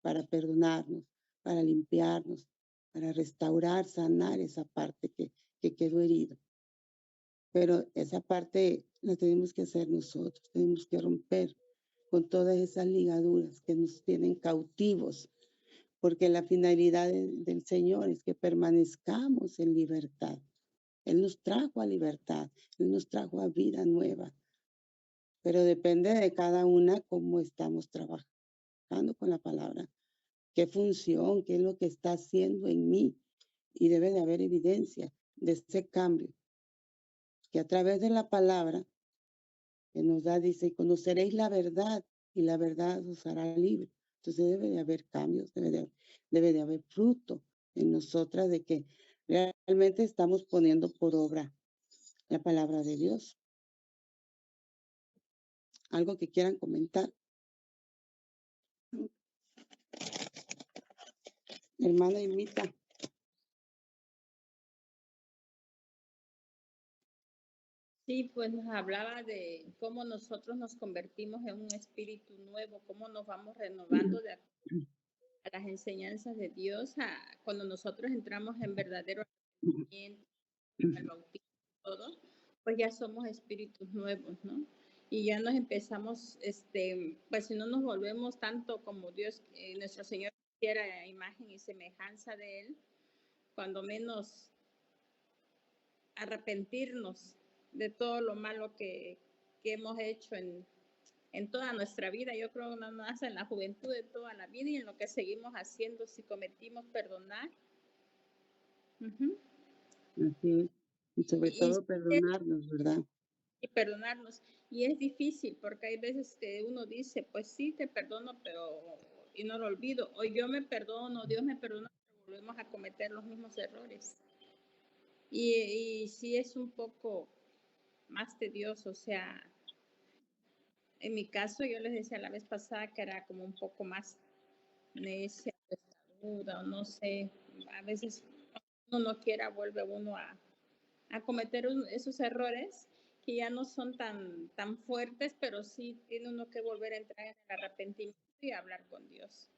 para perdonarnos, para limpiarnos, para restaurar, sanar esa parte que quedó herida. Pero esa parte la tenemos que hacer nosotros, tenemos que romper con todas esas ligaduras que nos tienen cautivos, porque la finalidad del Señor es que permanezcamos en libertad. Él nos trajo a libertad, Él nos trajo a vida nueva, pero depende de cada una cómo estamos trabajando con la palabra, qué función, qué es lo que está haciendo en mí, y debe de haber evidencia de ese cambio, que a través de la palabra que nos da, dice, y conoceréis la verdad, y la verdad os hará libre. Entonces debe de haber cambios, debe de haber fruto en nosotras de que realmente estamos poniendo por obra la palabra de Dios. ¿Algo que quieran comentar? Hermana Irmita. Sí, pues nos hablaba de cómo nosotros nos convertimos en un espíritu nuevo, cómo nos vamos renovando de a las enseñanzas de Dios, cuando nosotros entramos en verdadero arrepentimiento, al bautismo, todo, pues ya somos espíritus nuevos, ¿no? Y ya nos empezamos, pues si no nos volvemos tanto como Dios, nuestro Señor quiera, imagen y semejanza de Él, cuando menos arrepentirnos de todo lo malo que hemos hecho en toda nuestra vida. Yo creo que no más en la juventud de toda la vida y en lo que seguimos haciendo, si cometimos, perdonar. Así es. Y sobre todo perdonarnos, ¿verdad? Y perdonarnos. Y es difícil porque hay veces que uno dice, pues sí, te perdono, pero y no lo olvido. O yo me perdono, Dios me perdona, pero volvemos a cometer los mismos errores. Y sí es un poco más tedioso, o sea, en mi caso yo les decía la vez pasada que era como un poco más necia, duda, o no sé, a veces uno no quiera, vuelve uno a cometer esos errores que ya no son tan fuertes, pero sí tiene uno que volver a entrar en el arrepentimiento y hablar con Dios.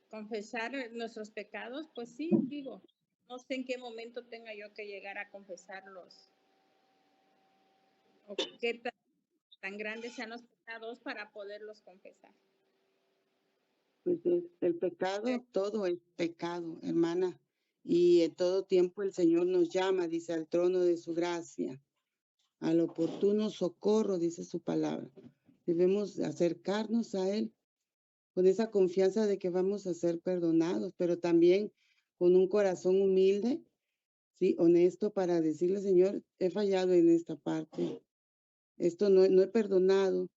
Confesar nuestros pecados, pues sí, digo, no sé en qué momento tenga yo que llegar a confesarlos o qué tan grandes sean los pecados para poderlos confesar. Pues el pecado, todo es pecado, hermana. Y en todo tiempo el Señor nos llama, dice, al trono de su gracia, al oportuno socorro, dice su palabra. Debemos acercarnos a Él con esa confianza de que vamos a ser perdonados, pero también con un corazón humilde, sí, honesto, para decirle, Señor, he fallado en esta parte. Esto no he perdonado.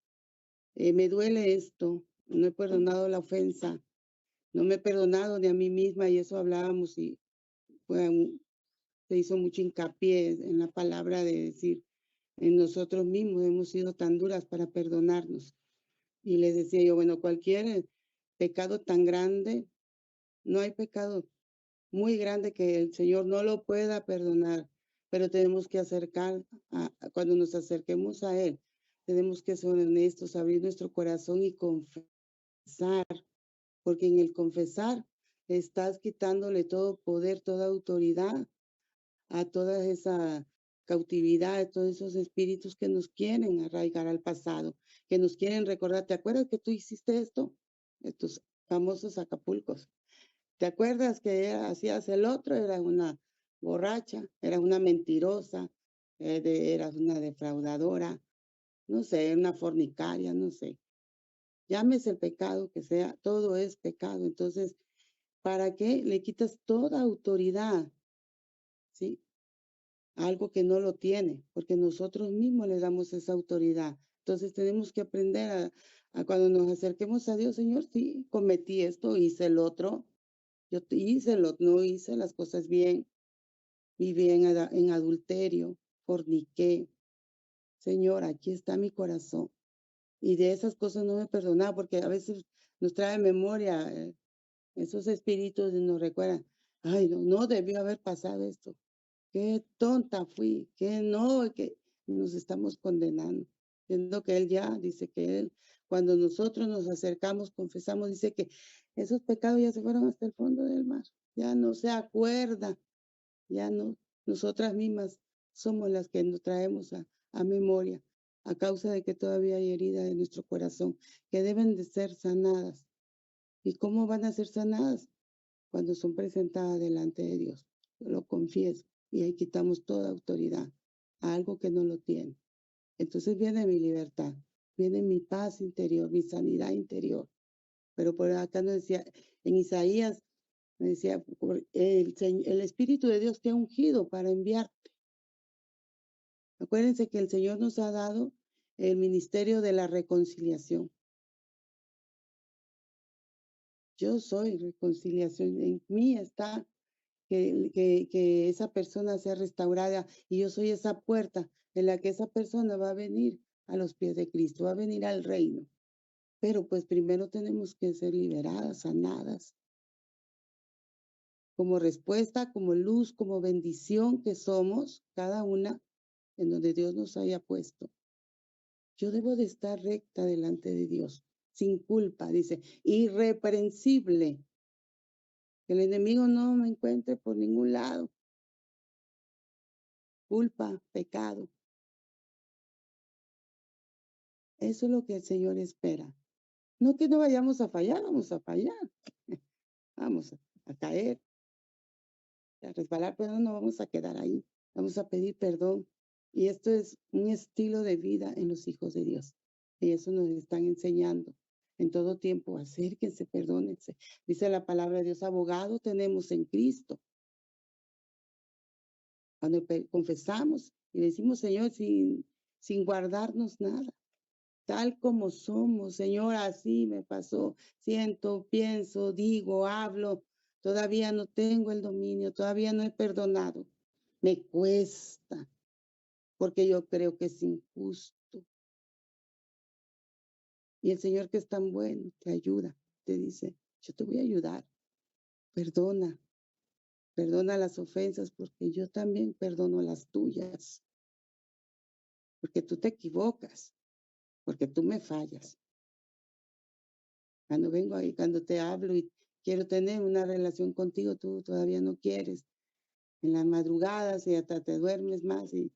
Me duele esto. No he perdonado la ofensa. No me he perdonado ni a mí misma, y eso hablábamos, y se hizo mucho hincapié en la palabra de decir, en nosotros mismos hemos sido tan duras para perdonarnos. Y les decía yo, bueno, cualquier pecado tan grande, no hay pecado muy grande que el Señor no lo pueda perdonar, pero tenemos que cuando nos acerquemos a Él, tenemos que ser honestos, abrir nuestro corazón y confesar, porque en el confesar estás quitándole todo poder, toda autoridad a toda esa cautividad, a todos esos espíritus que nos quieren arraigar al pasado, que nos quieren recordar. ¿Te acuerdas que tú hiciste esto? Estos famosos Acapulcos. ¿Te acuerdas que hacías el otro? Era una borracha, era una mentirosa, era una defraudadora, no sé, una fornicaria, no sé. Llámese el pecado que sea, todo es pecado. Entonces, ¿para qué le quitas toda autoridad? ¿Sí? Algo que no lo tiene, porque nosotros mismos le damos esa autoridad. Entonces tenemos que aprender a cuando nos acerquemos a Dios, Señor, sí, cometí esto, hice el otro, no hice las cosas bien, viví en adulterio, forniqué. Señor, aquí está mi corazón. Y de esas cosas no me perdonaba, porque a veces nos trae memoria esos espíritus y nos recuerdan, ay, no debió haber pasado esto. Qué tonta fui, que no, que nos estamos condenando. Siendo que Él ya dice que Él, Cuando nosotros nos acercamos, confesamos, dice que esos pecados ya se fueron hasta el fondo del mar. Ya no se acuerda, ya no. Nosotras mismas somos las que nos traemos a memoria a causa de que todavía hay heridas en nuestro corazón que deben de ser sanadas. ¿Y cómo van a ser sanadas? Cuando son presentadas delante de Dios. Yo lo confieso y ahí quitamos toda autoridad a algo que no lo tiene. Entonces viene mi libertad, viene mi paz interior, mi sanidad interior. Pero por acá nos decía, en Isaías, me decía, el Espíritu de Dios te ha ungido para enviarte. Acuérdense que el Señor nos ha dado el ministerio de la reconciliación. Yo soy reconciliación, en mí está que esa persona sea restaurada y yo soy esa puerta en la que esa persona va a venir a los pies de Cristo, va a venir al reino. Pero pues primero tenemos que ser liberadas, sanadas, como respuesta, como luz, como bendición que somos, cada una en donde Dios nos haya puesto. Yo debo de estar recta delante de Dios, sin culpa, dice, irreprensible. Que el enemigo no me encuentre por ningún lado. Culpa, pecado. Eso es lo que el Señor espera. No que no vayamos a fallar, vamos a fallar. Vamos a caer, a resbalar, pero no vamos a quedar ahí. Vamos a pedir perdón. Y esto es un estilo de vida en los hijos de Dios. Y eso nos están enseñando en todo tiempo. Acérquense, perdónense. Dice la palabra de Dios, abogado tenemos en Cristo. Cuando confesamos y le decimos, Señor, sin guardarnos nada, tal como somos, Señor, así me pasó, siento, pienso, digo, hablo, todavía no tengo el dominio, todavía no he perdonado. Me cuesta, porque yo creo que es injusto. Y el Señor, que es tan bueno, te ayuda, te dice, yo te voy a ayudar, perdona. Perdona las ofensas porque yo también perdono las tuyas. Porque tú te equivocas, porque tú me fallas. Cuando vengo ahí, cuando te hablo y quiero tener una relación contigo, tú todavía no quieres. En las madrugadas y hasta te duermes más y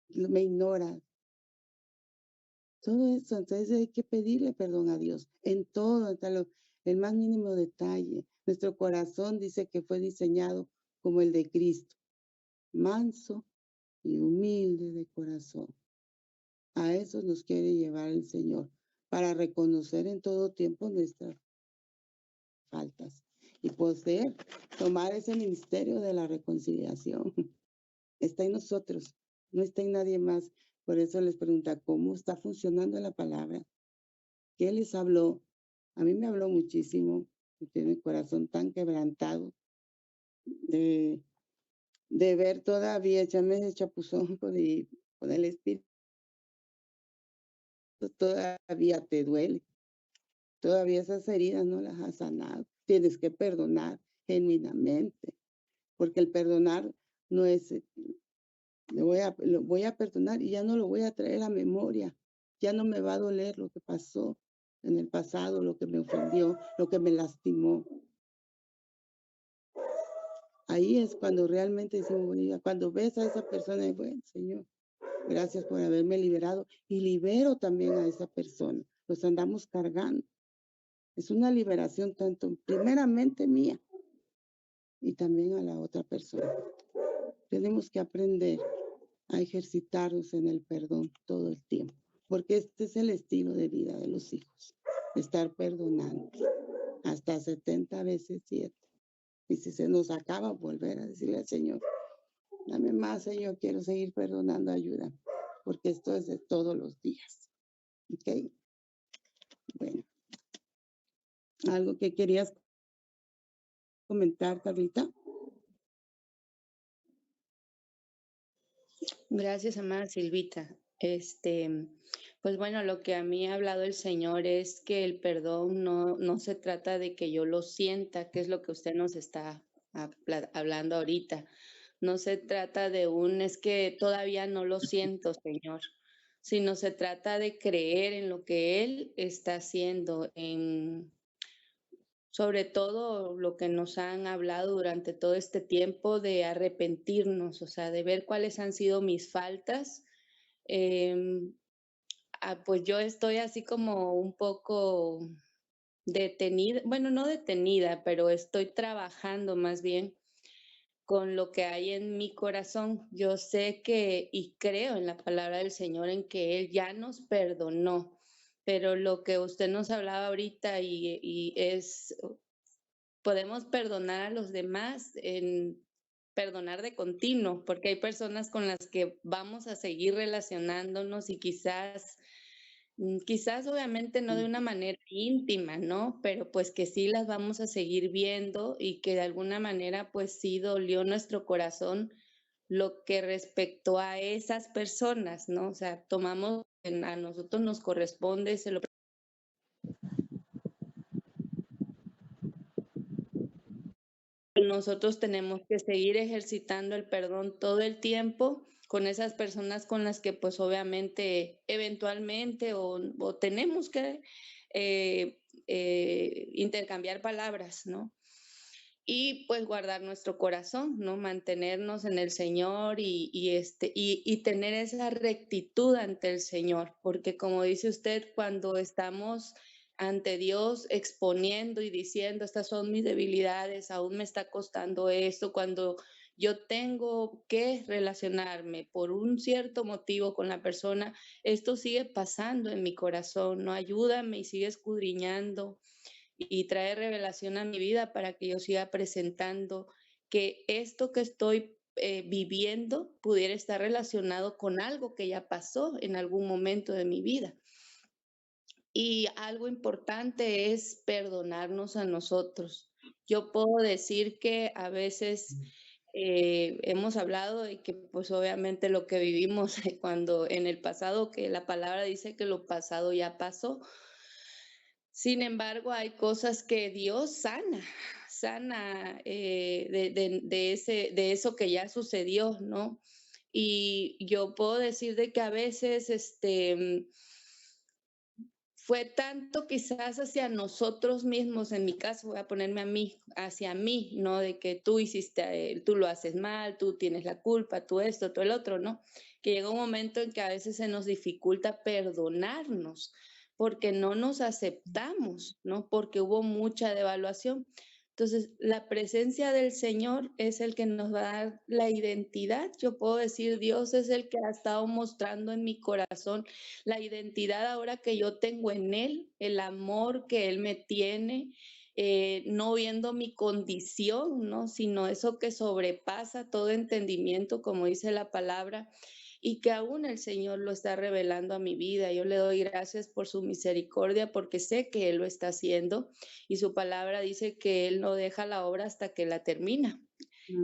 me ignoras. Todo eso, entonces hay que pedirle perdón a Dios en todo, hasta el más mínimo detalle. Nuestro corazón dice que fue diseñado como el de Cristo, manso y humilde de corazón. A eso nos quiere llevar el Señor, para reconocer en todo tiempo nuestras faltas y poder tomar ese ministerio de la reconciliación. Está en nosotros, no está en nadie más. Por eso les pregunta, ¿cómo está funcionando la palabra? ¿Qué les habló? A mí me habló muchísimo, tiene el corazón tan quebrantado de ver todavía, echarme ese chapuzón con el Espíritu. Todavía te duele. Todavía esas heridas no las has sanado. Tienes que perdonar genuinamente, porque el perdonar no es, lo voy a perdonar y ya no lo voy a traer a memoria. Ya no me va a doler lo que pasó en el pasado, lo que me ofendió, lo que me lastimó. Ahí es cuando realmente decimos, bueno, cuando ves a esa persona, bueno, Señor, gracias por haberme liberado y libero también a esa persona. Los andamos cargando. Es una liberación tanto primeramente mía y también a la otra persona. Tenemos que aprender a ejercitarnos en el perdón todo el tiempo, porque este es el estilo de vida de los hijos, estar perdonando hasta 70 veces 7. Y si se nos acaba, volver a decirle al Señor, dame más, Señor, quiero seguir perdonando, ayuda, porque esto es de todos los días. ¿Ok? Bueno, ¿algo que querías comentar, Carlita? Gracias, amada Silvita. Pues bueno, lo que a mí ha hablado el Señor es que el perdón no se trata de que yo lo sienta, que es lo que usted nos está hablando ahorita. No se trata de es que todavía no lo siento, Señor, sino se trata de creer en lo que Él está haciendo, sobre todo lo que nos han hablado durante todo este tiempo de arrepentirnos, o sea, de ver cuáles han sido mis faltas. Em, pues yo estoy así como un poco detenida, bueno, no detenida, pero estoy trabajando más bien con lo que hay en mi corazón. Yo sé que y creo en la palabra del Señor en que Él ya nos perdonó, pero lo que usted nos hablaba ahorita y es, podemos perdonar a los demás en perdonar de continuo, porque hay personas con las que vamos a seguir relacionándonos y quizás obviamente no de una manera íntima, ¿no? Pero pues que sí las vamos a seguir viendo y que de alguna manera pues sí dolió nuestro corazón lo que respecto a esas personas, ¿no? O sea, tomamos, a nosotros nos corresponde, nosotros tenemos que seguir ejercitando el perdón todo el tiempo con esas personas con las que pues obviamente eventualmente o tenemos que intercambiar palabras, ¿no? Y pues guardar nuestro corazón, ¿no? Mantenernos en el Señor y tener esa rectitud ante el Señor, porque como dice usted, cuando estamos ante Dios exponiendo y diciendo, estas son mis debilidades, aún me está costando esto, cuando yo tengo que relacionarme por un cierto motivo con la persona, esto sigue pasando en mi corazón, ¿no? Ayúdame y sigue escudriñando y trae revelación a mi vida para que yo siga presentando que esto que estoy viviendo pudiera estar relacionado con algo que ya pasó en algún momento de mi vida. Y algo importante es perdonarnos a nosotros. Yo puedo decir que a veces hemos hablado de que pues obviamente lo que vivimos cuando en el pasado, que la palabra dice que lo pasado ya pasó. Sin embargo, hay cosas que Dios sana de eso que ya sucedió, ¿no? Y yo puedo decir de que a veces fue tanto quizás hacia nosotros mismos, en mi caso voy a ponerme a mí, hacia mí, ¿no? De que tú hiciste, tú lo haces mal, tú tienes la culpa, tú esto, tú el otro, ¿no? Que llega un momento en que a veces se nos dificulta perdonarnos porque no nos aceptamos, ¿no? Porque hubo mucha devaluación. Entonces, la presencia del Señor es el que nos va a dar la identidad. Yo puedo decir, Dios es el que ha estado mostrando en mi corazón la identidad ahora que yo tengo en Él, el amor que Él me tiene, no viendo mi condición, ¿no? Sino eso que sobrepasa todo entendimiento, como dice la palabra, y que aún el Señor lo está revelando a mi vida. Yo le doy gracias por su misericordia porque sé que Él lo está haciendo y su palabra dice que Él no deja la obra hasta que la termina.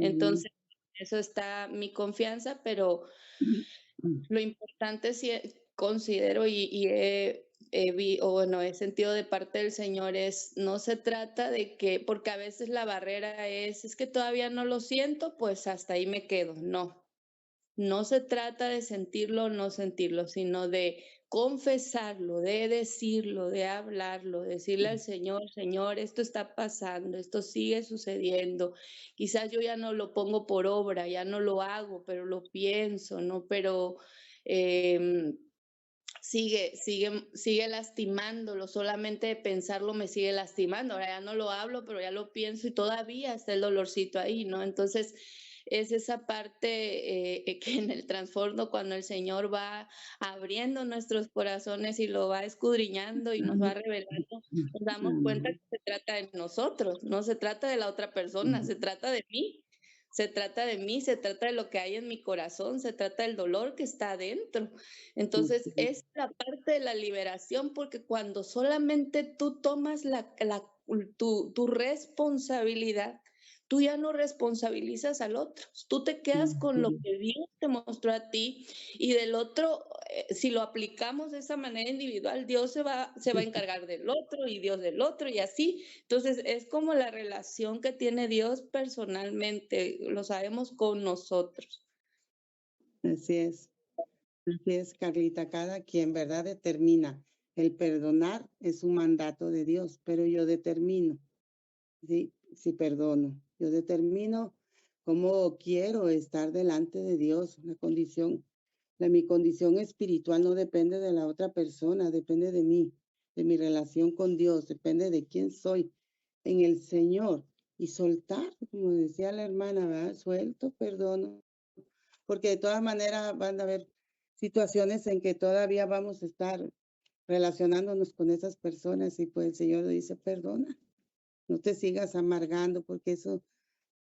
Entonces, eso está mi confianza, pero lo importante sí considero bueno, he sentido de parte del Señor es, no se trata de que, porque a veces la barrera es que todavía no lo siento, pues hasta ahí me quedo. No se trata de sentirlo o no sentirlo, sino de confesarlo, de decirlo, de hablarlo, decirle al Señor, Señor, esto está pasando, esto sigue sucediendo. Quizás yo ya no lo pongo por obra, ya no lo hago, pero lo pienso, ¿no? Pero sigue lastimándolo, solamente de pensarlo me sigue lastimando. Ahora ya no lo hablo, pero ya lo pienso y todavía está el dolorcito ahí, ¿no? Entonces, es esa parte que en el trasfondo, cuando el Señor va abriendo nuestros corazones y lo va escudriñando y nos va revelando, nos damos cuenta que se trata de nosotros, no se trata de la otra persona, se trata de mí. Se trata de mí, se trata de lo que hay en mi corazón, se trata del dolor que está adentro. Entonces, es la parte de la liberación, porque cuando solamente tú tomas tu responsabilidad, tú ya no responsabilizas al otro. Tú te quedas con lo que Dios te mostró a ti y del otro, si lo aplicamos de esa manera individual, Dios se va a encargar del otro y Dios del otro y así. Entonces, es como la relación que tiene Dios personalmente, lo sabemos con nosotros. Así es. Así es, Carlita, cada quien, ¿verdad? Determina. El perdonar es un mandato de Dios, pero yo determino, ¿sí? Si perdono. Yo determino cómo quiero estar delante de Dios. Mi condición espiritual no depende de la otra persona, depende de mí, de mi relación con Dios, depende de quién soy en el Señor. Y soltar, como decía la hermana, ¿verdad? Suelto, perdono, porque de todas maneras van a haber situaciones en que todavía vamos a estar relacionándonos con esas personas y pues el Señor dice, perdona, no te sigas amargando porque eso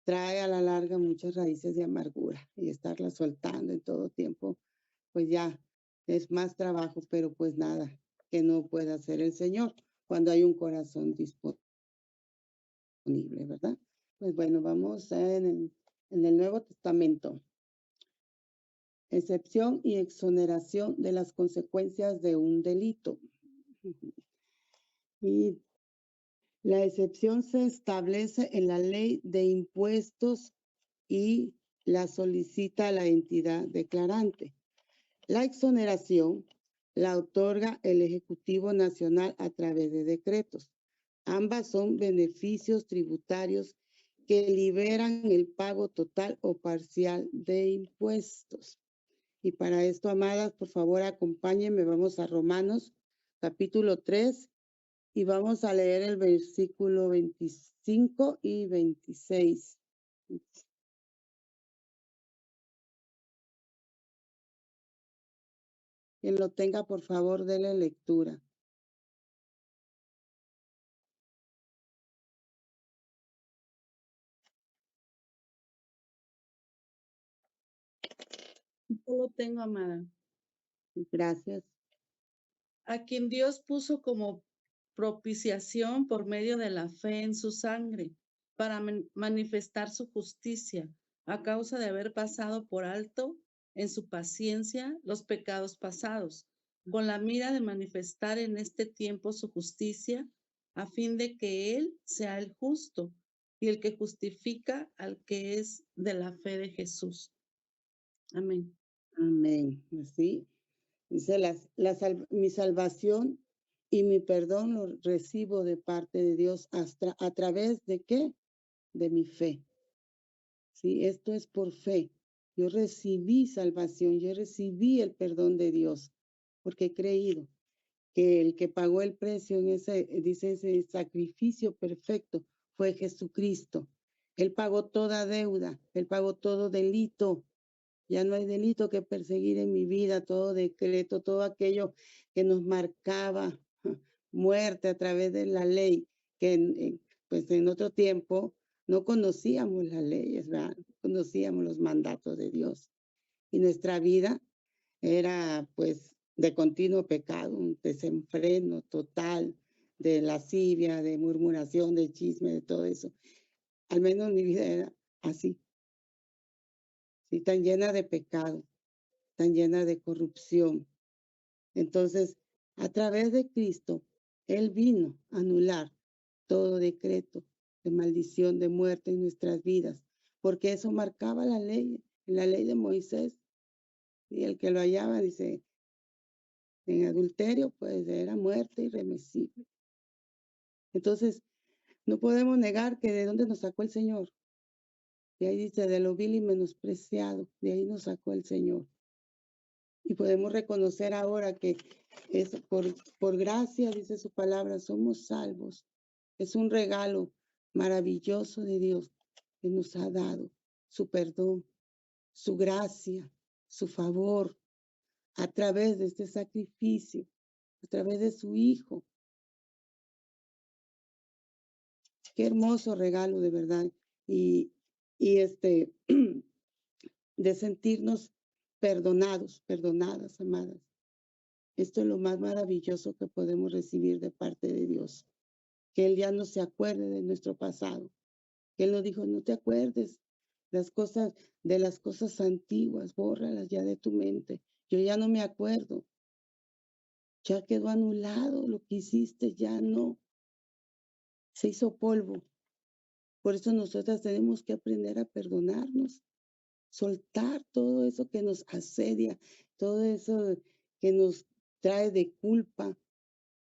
trae a la larga muchas raíces de amargura y estarla soltando en todo tiempo, pues ya es más trabajo, pero pues nada que no pueda hacer el Señor cuando hay un corazón disponible, ¿verdad? Pues bueno, vamos en el Nuevo Testamento. Excepción y exoneración de las consecuencias de un delito. Y la excepción se establece en la ley de impuestos y la solicita a la entidad declarante. La exoneración la otorga el Ejecutivo Nacional a través de decretos. Ambas son beneficios tributarios que liberan el pago total o parcial de impuestos. Y para esto, amadas, por favor, acompáñenme. Vamos a Romanos, capítulo 3, y vamos a leer el versículo 25 y 26. Quien lo tenga, por favor, dele lectura. Yo lo tengo, amada. Gracias. A quien Dios puso como propiciación por medio de la fe en su sangre, para manifestar su justicia, a causa de haber pasado por alto en su paciencia los pecados pasados, con la mira de manifestar en este tiempo su justicia, a fin de que Él sea el justo y el que justifica al que es de la fe de Jesús. Amén. Amén. Así dice, mi salvación y mi perdón lo recibo de parte de Dios hasta a través de ¿qué? De mi fe. Sí, esto es por fe. Yo recibí salvación, yo recibí el perdón de Dios, porque he creído que el que pagó el precio en ese sacrificio perfecto fue Jesucristo. Él pagó toda deuda, él pagó todo delito. Ya no hay delito que perseguir en mi vida, todo decreto, todo aquello que nos marcaba muerte a través de la ley, que pues en otro tiempo no conocíamos las leyes, ¿verdad? No conocíamos los mandatos de Dios. Y nuestra vida era pues de continuo pecado, un desenfreno total, de lascivia, de murmuración, de chisme, de todo eso. Al menos mi vida era así, sí, tan llena de pecado, tan llena de corrupción. Entonces, a través de Cristo, Él vino a anular todo decreto de maldición, de muerte en nuestras vidas, porque eso marcaba la ley de Moisés. Y el que lo hallaba, dice, en adulterio, pues era muerte irreversible. Entonces, no podemos negar que de dónde nos sacó el Señor. De ahí dice, de lo vil y menospreciado, de ahí nos sacó el Señor. Y podemos reconocer ahora que es por gracia, dice su palabra, somos salvos. Es un regalo maravilloso de Dios que nos ha dado su perdón, su gracia, su favor a través de este sacrificio, a través de su Hijo. Qué hermoso regalo, de verdad. Y de sentirnos perdonados, perdonadas, amadas. Esto es lo más maravilloso que podemos recibir de parte de Dios. Que Él ya no se acuerde de nuestro pasado. Que Él nos dijo, no te acuerdes de las cosas antiguas, bórralas ya de tu mente. Yo ya no me acuerdo. Ya quedó anulado lo que hiciste, ya no. Se hizo polvo. Por eso nosotras tenemos que aprender a perdonarnos, soltar todo eso que nos asedia, todo eso que nos trae de culpa.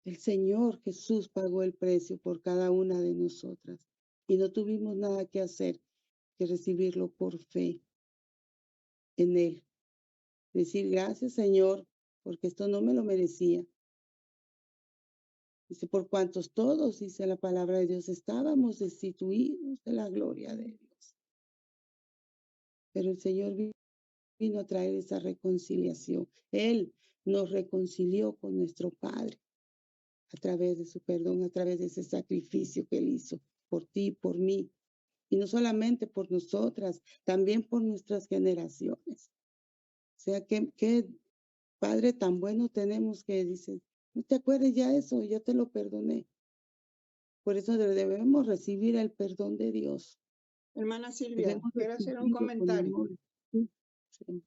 El Señor Jesús pagó el precio por cada una de nosotras y no tuvimos nada que hacer que recibirlo por fe en Él. Decir gracias, Señor, porque esto no me lo merecía. Dice, por cuantos todos, dice la palabra de Dios, estábamos destituidos de la gloria de Dios. Pero el Señor vino a traer esa reconciliación. Él nos reconcilió con nuestro Padre a través de su perdón, a través de ese sacrificio que Él hizo por ti, por mí. Y no solamente por nosotras, también por nuestras generaciones. O sea, qué Padre tan bueno tenemos que dice, no te acuerdes ya eso, yo te lo perdoné. Por eso debemos recibir el perdón de Dios. Hermana Silvia, Debemos quiero hacer un recibirlo con comentario. amor. Sí, sí.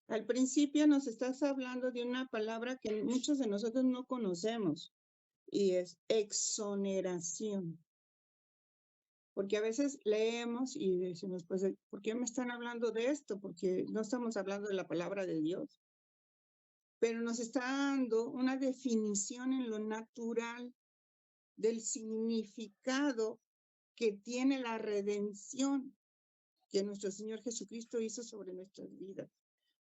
Al principio nos estás hablando de una palabra que muchos de nosotros no conocemos y es exoneración. Porque a veces leemos y decimos, pues, ¿por qué me están hablando de esto? Porque no estamos hablando de la palabra de Dios. Pero nos está dando una definición en lo natural del significado que tiene la redención que nuestro Señor Jesucristo hizo sobre nuestras vidas.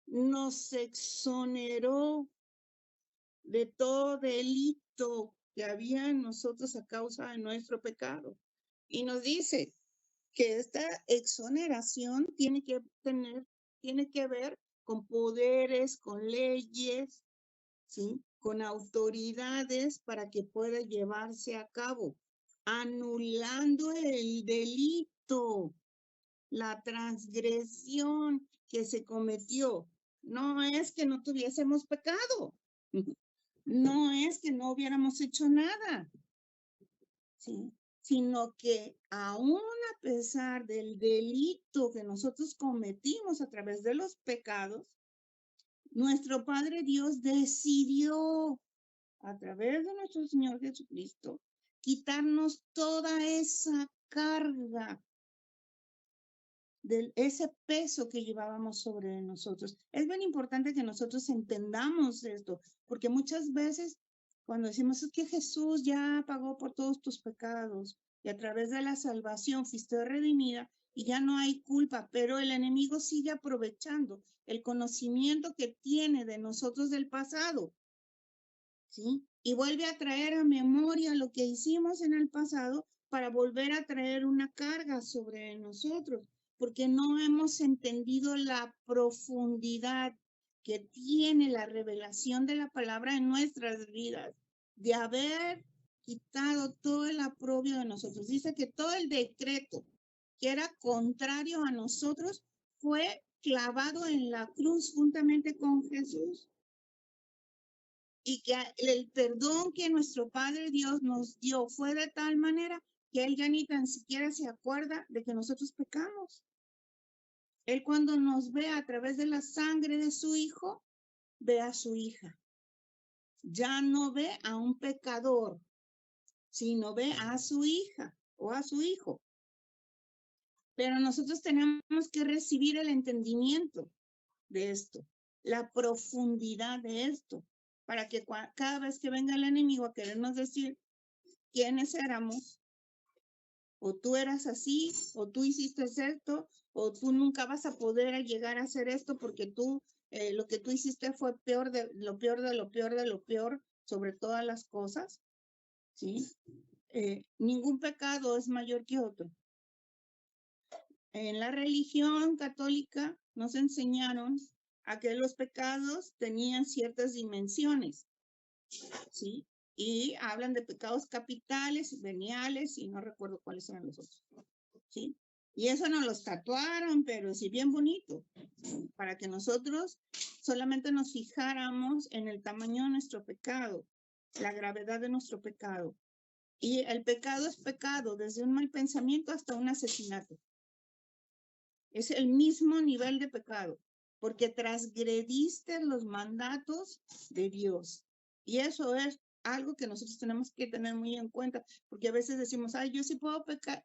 Nos exoneró de todo delito que había en nosotros a causa de nuestro pecado. Y nos dice que esta exoneración tiene que ver con poderes, con leyes, ¿sí? Con autoridades para que pueda llevarse a cabo, anulando el delito, la transgresión que se cometió. No es que no tuviésemos pecado, no es que no hubiéramos hecho nada, ¿sí? Sino que aún a pesar del delito que nosotros cometimos a través de los pecados, nuestro Padre Dios decidió a través de nuestro Señor Jesucristo quitarnos toda esa carga, de ese peso que llevábamos sobre nosotros. Es bien importante que nosotros entendamos esto, porque muchas veces cuando decimos es que Jesús ya pagó por todos tus pecados y a través de la salvación fuiste redimida y ya no hay culpa, pero el enemigo sigue aprovechando el conocimiento que tiene de nosotros del pasado, ¿sí? Y vuelve a traer a memoria lo que hicimos en el pasado para volver a traer una carga sobre nosotros, porque no hemos entendido la profundidad que tiene la revelación de la palabra en nuestras vidas, de haber quitado todo el aprobio de nosotros. Dice que todo el decreto que era contrario a nosotros fue clavado en la cruz juntamente con Jesús. Y que el perdón que nuestro Padre Dios nos dio fue de tal manera que Él ya ni tan siquiera se acuerda de que nosotros pecamos. Él cuando nos ve a través de la sangre de su Hijo, ve a su hija. Ya no ve a un pecador, sino ve a su hija o a su hijo. Pero nosotros tenemos que recibir el entendimiento de esto, la profundidad de esto, para que cada vez que venga el enemigo a querernos decir quiénes éramos, o tú eras así, o tú hiciste esto, o tú nunca vas a poder llegar a hacer esto porque tú, lo que tú hiciste fue peor de lo peor de lo peor de lo peor sobre todas las cosas, ¿sí? Ningún pecado es mayor que otro. En la religión católica nos enseñaron a que los pecados tenían ciertas dimensiones, ¿sí? Y hablan de pecados capitales, veniales, y no recuerdo cuáles eran los otros, ¿sí? Y eso nos los tatuaron, pero sí bien bonito, para que nosotros solamente nos fijáramos en el tamaño de nuestro pecado, la gravedad de nuestro pecado. Y el pecado es pecado, desde un mal pensamiento hasta un asesinato. Es el mismo nivel de pecado, porque transgrediste los mandatos de Dios. Y eso es algo que nosotros tenemos que tener muy en cuenta, porque a veces decimos, ay, yo sí puedo pecar,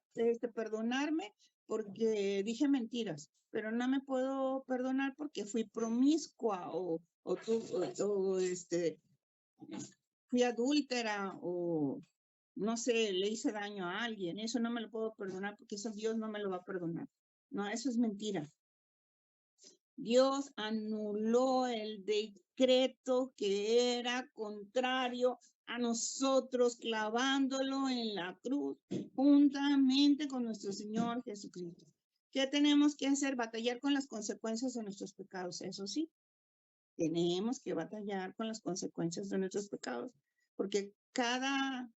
perdonarme porque dije mentiras, pero no me puedo perdonar porque fui promiscua fui adúltera o no sé, le hice daño a alguien. Eso no me lo puedo perdonar porque eso Dios no me lo va a perdonar. No, eso es mentira. Dios anuló el decreto que era contrario a nosotros, clavándolo en la cruz juntamente con nuestro Señor Jesucristo. ¿Qué tenemos que hacer? Batallar con las consecuencias de nuestros pecados. Eso sí, tenemos que batallar con las consecuencias de nuestros pecados, porque cada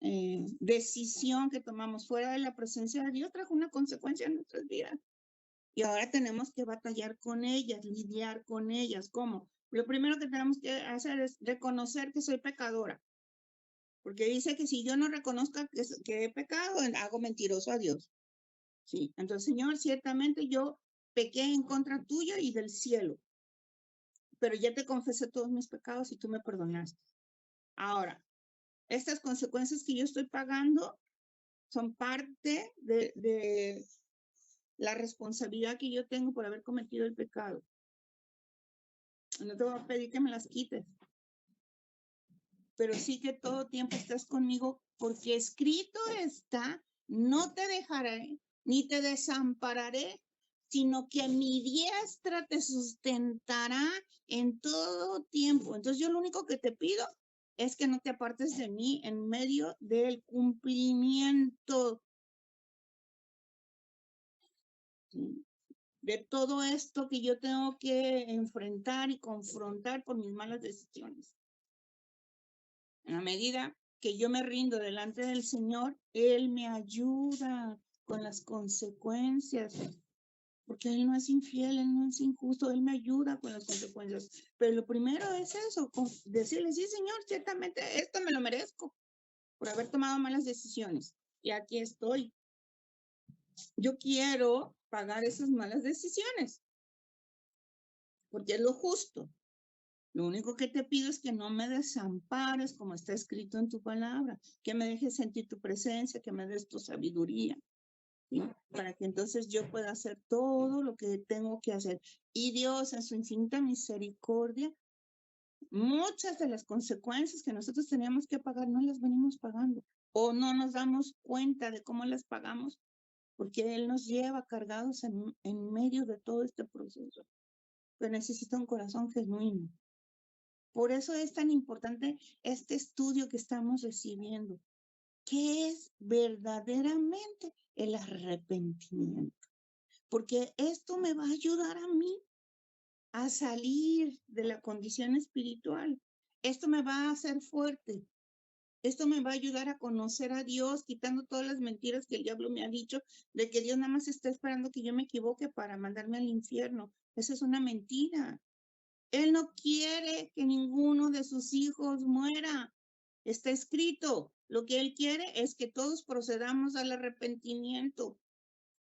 decisión que tomamos fuera de la presencia de Dios trajo una consecuencia en nuestras vidas. Y ahora tenemos que batallar con ellas, lidiar con ellas. ¿Cómo? Lo primero que tenemos que hacer es reconocer que soy pecadora. Porque dice que si yo no reconozco que he pecado, hago mentiroso a Dios. Sí. Entonces, Señor, ciertamente yo pequé en contra tuyo y del cielo. Pero ya te confesé todos mis pecados y tú me perdonaste. Ahora, estas consecuencias que yo estoy pagando son parte de la responsabilidad que yo tengo por haber cometido el pecado. No te voy a pedir que me las quites, pero sí que todo tiempo estás conmigo porque escrito está, no te dejaré ni te desampararé, sino que mi diestra te sustentará en todo tiempo. Entonces yo lo único que te pido es que no te apartes de mí en medio del cumplimiento de todo esto que yo tengo que enfrentar y confrontar por mis malas decisiones. En la medida que yo me rindo delante del Señor, Él me ayuda con las consecuencias, porque Él no es infiel, Él no es injusto, Él me ayuda con las consecuencias. Pero lo primero es eso, decirle, sí, Señor, ciertamente esto me lo merezco por haber tomado malas decisiones. Y aquí estoy. Yo quiero pagar esas malas decisiones, porque es lo justo. Lo único que te pido es que no me desampares como está escrito en tu palabra, que me dejes sentir tu presencia, que me des tu sabiduría, ¿sí? Para que entonces yo pueda hacer todo lo que tengo que hacer. Y Dios, en su infinita misericordia, muchas de las consecuencias que nosotros teníamos que pagar no las venimos pagando o no nos damos cuenta de cómo las pagamos porque Él nos lleva cargados en medio de todo este proceso. Pero necesita un corazón genuino. Por eso es tan importante este estudio que estamos recibiendo. ¿Qué es verdaderamente el arrepentimiento? Porque esto me va a ayudar a mí a salir de la condición espiritual. Esto me va a hacer fuerte. Esto me va a ayudar a conocer a Dios, quitando todas las mentiras que el diablo me ha dicho, de que Dios nada más está esperando que yo me equivoque para mandarme al infierno. Esa es una mentira. Él no quiere que ninguno de sus hijos muera. Está escrito. Lo que Él quiere es que todos procedamos al arrepentimiento,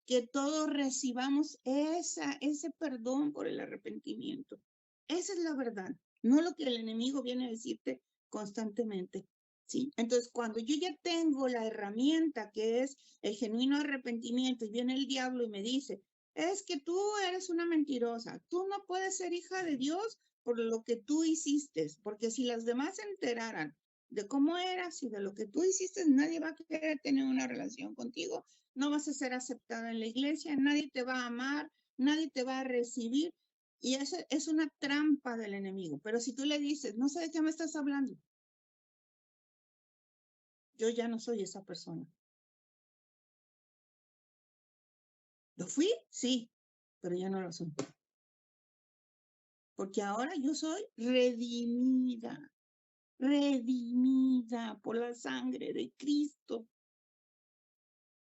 que todos recibamos ese perdón por el arrepentimiento. Esa es la verdad, no lo que el enemigo viene a decirte constantemente. ¿Sí? Entonces, cuando yo ya tengo la herramienta que es el genuino arrepentimiento y viene el diablo y me dice, es que tú eres una mentirosa, tú no puedes ser hija de Dios por lo que tú hiciste, porque si las demás se enteraran de cómo eras y de lo que tú hiciste, nadie va a querer tener una relación contigo, no vas a ser aceptada en la iglesia, nadie te va a amar, nadie te va a recibir, y eso es una trampa del enemigo. Pero si tú le dices, no sé de qué me estás hablando, yo ya no soy esa persona. ¿Lo fui? Sí, pero ya no lo soy. Porque ahora yo soy redimida por la sangre de Cristo.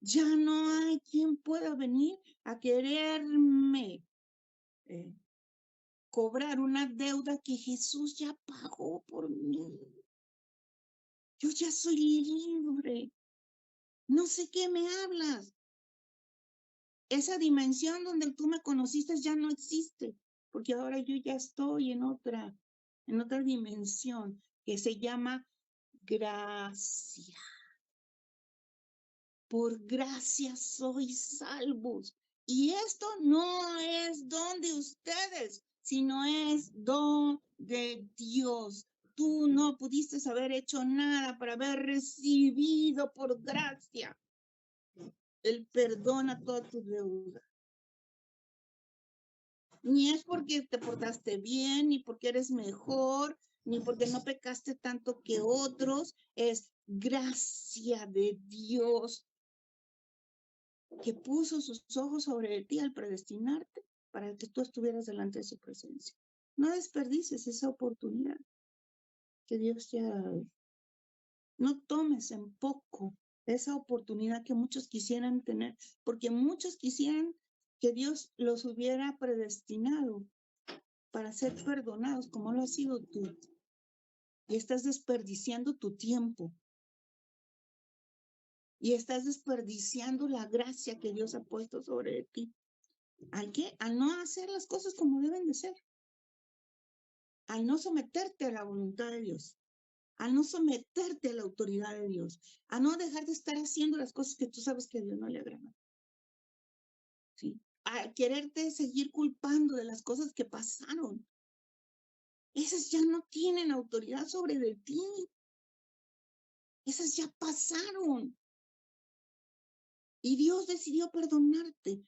Ya no hay quien pueda venir a quererme cobrar una deuda que Jesús ya pagó por mí. Yo ya soy libre. No sé qué me hablas. Esa dimensión donde tú me conociste ya no existe, porque ahora yo ya estoy en otra dimensión que se llama gracia. por gracia sois salvos. Y esto no es don de ustedes, sino es don de Dios. Tú no pudiste haber hecho nada para haber recibido por gracia el perdón a todas tus deudas. Ni es porque te portaste bien, ni porque eres mejor, ni porque no pecaste tanto que otros. Es gracia de Dios que puso sus ojos sobre ti al predestinarte para que tú estuvieras delante de su presencia. No desperdicies esa oportunidad que Dios te ha dado. No tomes en poco esa oportunidad que muchos quisieran tener, porque muchos quisieran que Dios los hubiera predestinado para ser perdonados, como lo has sido tú. Y estás desperdiciando tu tiempo. Y estás desperdiciando la gracia que Dios ha puesto sobre ti. ¿Al qué? Al no hacer las cosas como deben de ser. Al no someterte a la voluntad de Dios. Al no someterte a la autoridad de Dios. A no dejar de estar haciendo las cosas que tú sabes que a Dios no le agradan. ¿Sí? A quererte seguir culpando de las cosas que pasaron. Esas ya no tienen autoridad sobre de ti. Esas ya pasaron. Y Dios decidió perdonarte.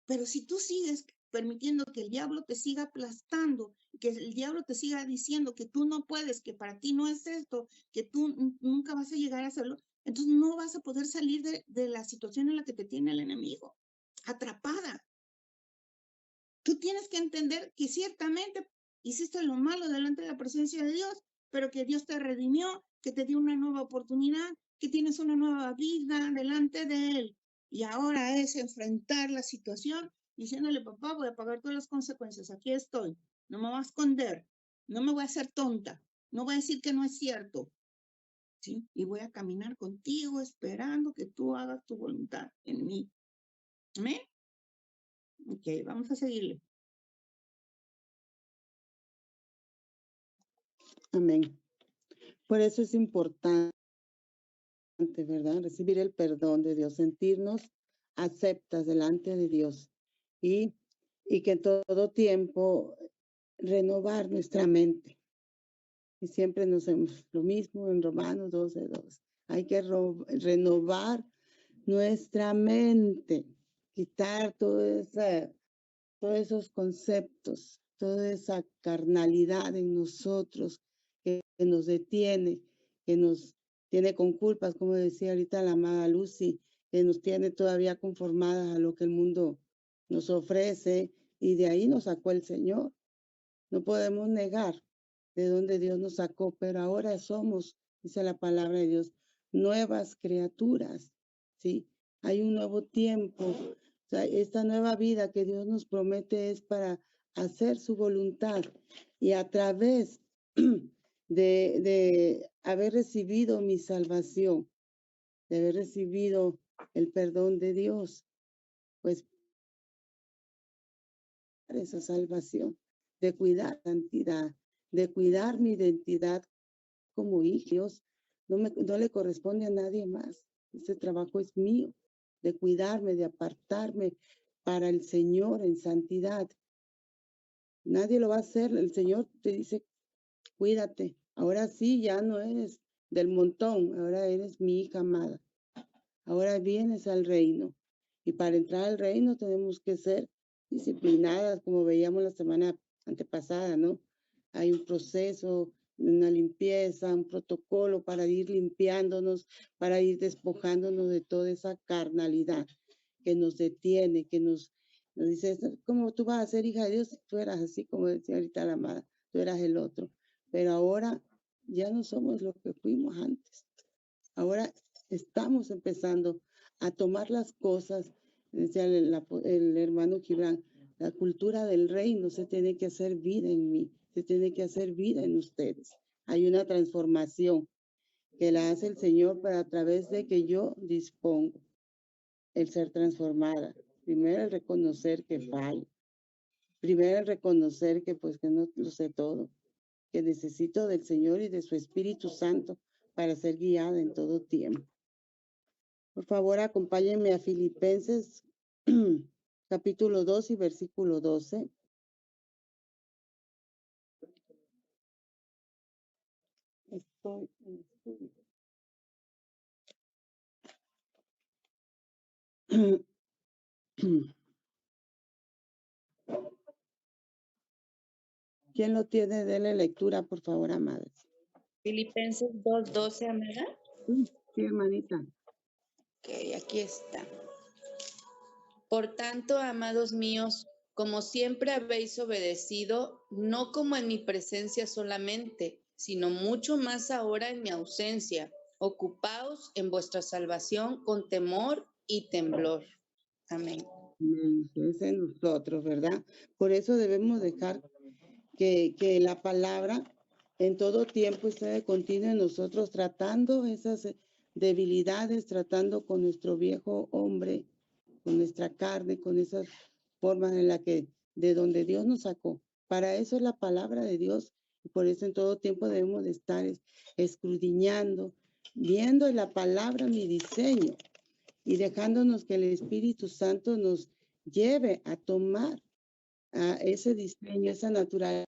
Pero si tú sigues permitiendo que el diablo te siga aplastando, que el diablo te siga diciendo que tú no puedes, que para ti no es esto, que tú nunca vas a llegar a hacerlo, entonces no vas a poder salir de la situación en la que te tiene el enemigo, atrapada. Tú tienes que entender que ciertamente hiciste lo malo delante de la presencia de Dios, pero que Dios te redimió, que te dio una nueva oportunidad, que tienes una nueva vida delante de Él. Y ahora es enfrentar la situación diciéndole, papá, voy a pagar todas las consecuencias. Aquí estoy. No me voy a esconder. No me voy a hacer tonta. No voy a decir que no es cierto. ¿Sí? Y voy a caminar contigo esperando que tú hagas tu voluntad en mí. ¿Amén? Ok, vamos a seguirle. Amén. Por eso es importante, ¿verdad? Recibir el perdón de Dios, sentirnos aceptas delante de Dios y que en todo tiempo renovar nuestra mente. Y siempre nos hacemos lo mismo en Romanos 12:2. Hay que renovar nuestra mente, quitar todos esos conceptos, toda esa carnalidad en nosotros que nos detiene, que nos tiene con culpas, como decía ahorita la amada Lucy, que nos tiene todavía conformadas a lo que el mundo nos ofrece, y de ahí nos sacó el Señor. No podemos negar de dónde Dios nos sacó, pero ahora somos, dice la palabra de Dios, nuevas criaturas, ¿sí? Hay un nuevo tiempo. O sea, esta nueva vida que Dios nos promete es para hacer su voluntad, y a través de haber recibido mi salvación, de haber recibido el perdón de Dios, pues esa salvación, de cuidar la santidad, de cuidar mi identidad como hijos, no le corresponde a nadie más. Este trabajo es mío, de cuidarme, de apartarme para el Señor en santidad. Nadie lo va a hacer. El Señor te dice, cuídate. Ahora sí, ya no eres del montón, ahora eres mi hija amada. Ahora vienes al reino. Y para entrar al reino tenemos que ser disciplinadas, como veíamos la semana antepasada, ¿no? Hay un proceso, una limpieza, un protocolo para ir limpiándonos, para ir despojándonos de toda esa carnalidad que nos detiene, que nos dice, ¿cómo tú vas a ser hija de Dios? Tú eras así, como decía ahorita la amada, tú eras el otro. Pero ahora ya no somos lo que fuimos antes. Ahora estamos empezando a tomar las cosas, decía el hermano Gibran, la cultura del reino se tiene que hacer vida en mí, se tiene que hacer vida en ustedes. Hay una transformación que la hace el Señor para a través de que yo dispongo el ser transformada. Primero el reconocer que fallo. Primero el reconocer que pues que no lo sé todo, que necesito del Señor y de su Espíritu Santo para ser guiada en todo tiempo. Por favor, acompáñenme a Filipenses capítulo 2 y versículo 12. Estoy en estudio. ¿Quién lo tiene? Dele lectura, por favor, amadas. Filipenses 2:12, amada. Sí, hermanita. Ok, aquí está. Por tanto, amados míos, como siempre habéis obedecido, no como en mi presencia solamente, sino mucho más ahora en mi ausencia, ocupaos en vuestra salvación con temor y temblor. Amén. Amén. Es en nosotros, ¿verdad? Por eso debemos dejar que la palabra en todo tiempo esté de continuo en nosotros, tratando esas debilidades, tratando con nuestro viejo hombre, con nuestra carne, con esas formas en la que, de donde Dios nos sacó. Para eso es la palabra de Dios, y por eso en todo tiempo debemos de estar escudriñando, viendo en la palabra mi diseño y dejándonos que el Espíritu Santo nos lleve a tomar a ese diseño, esa naturaleza.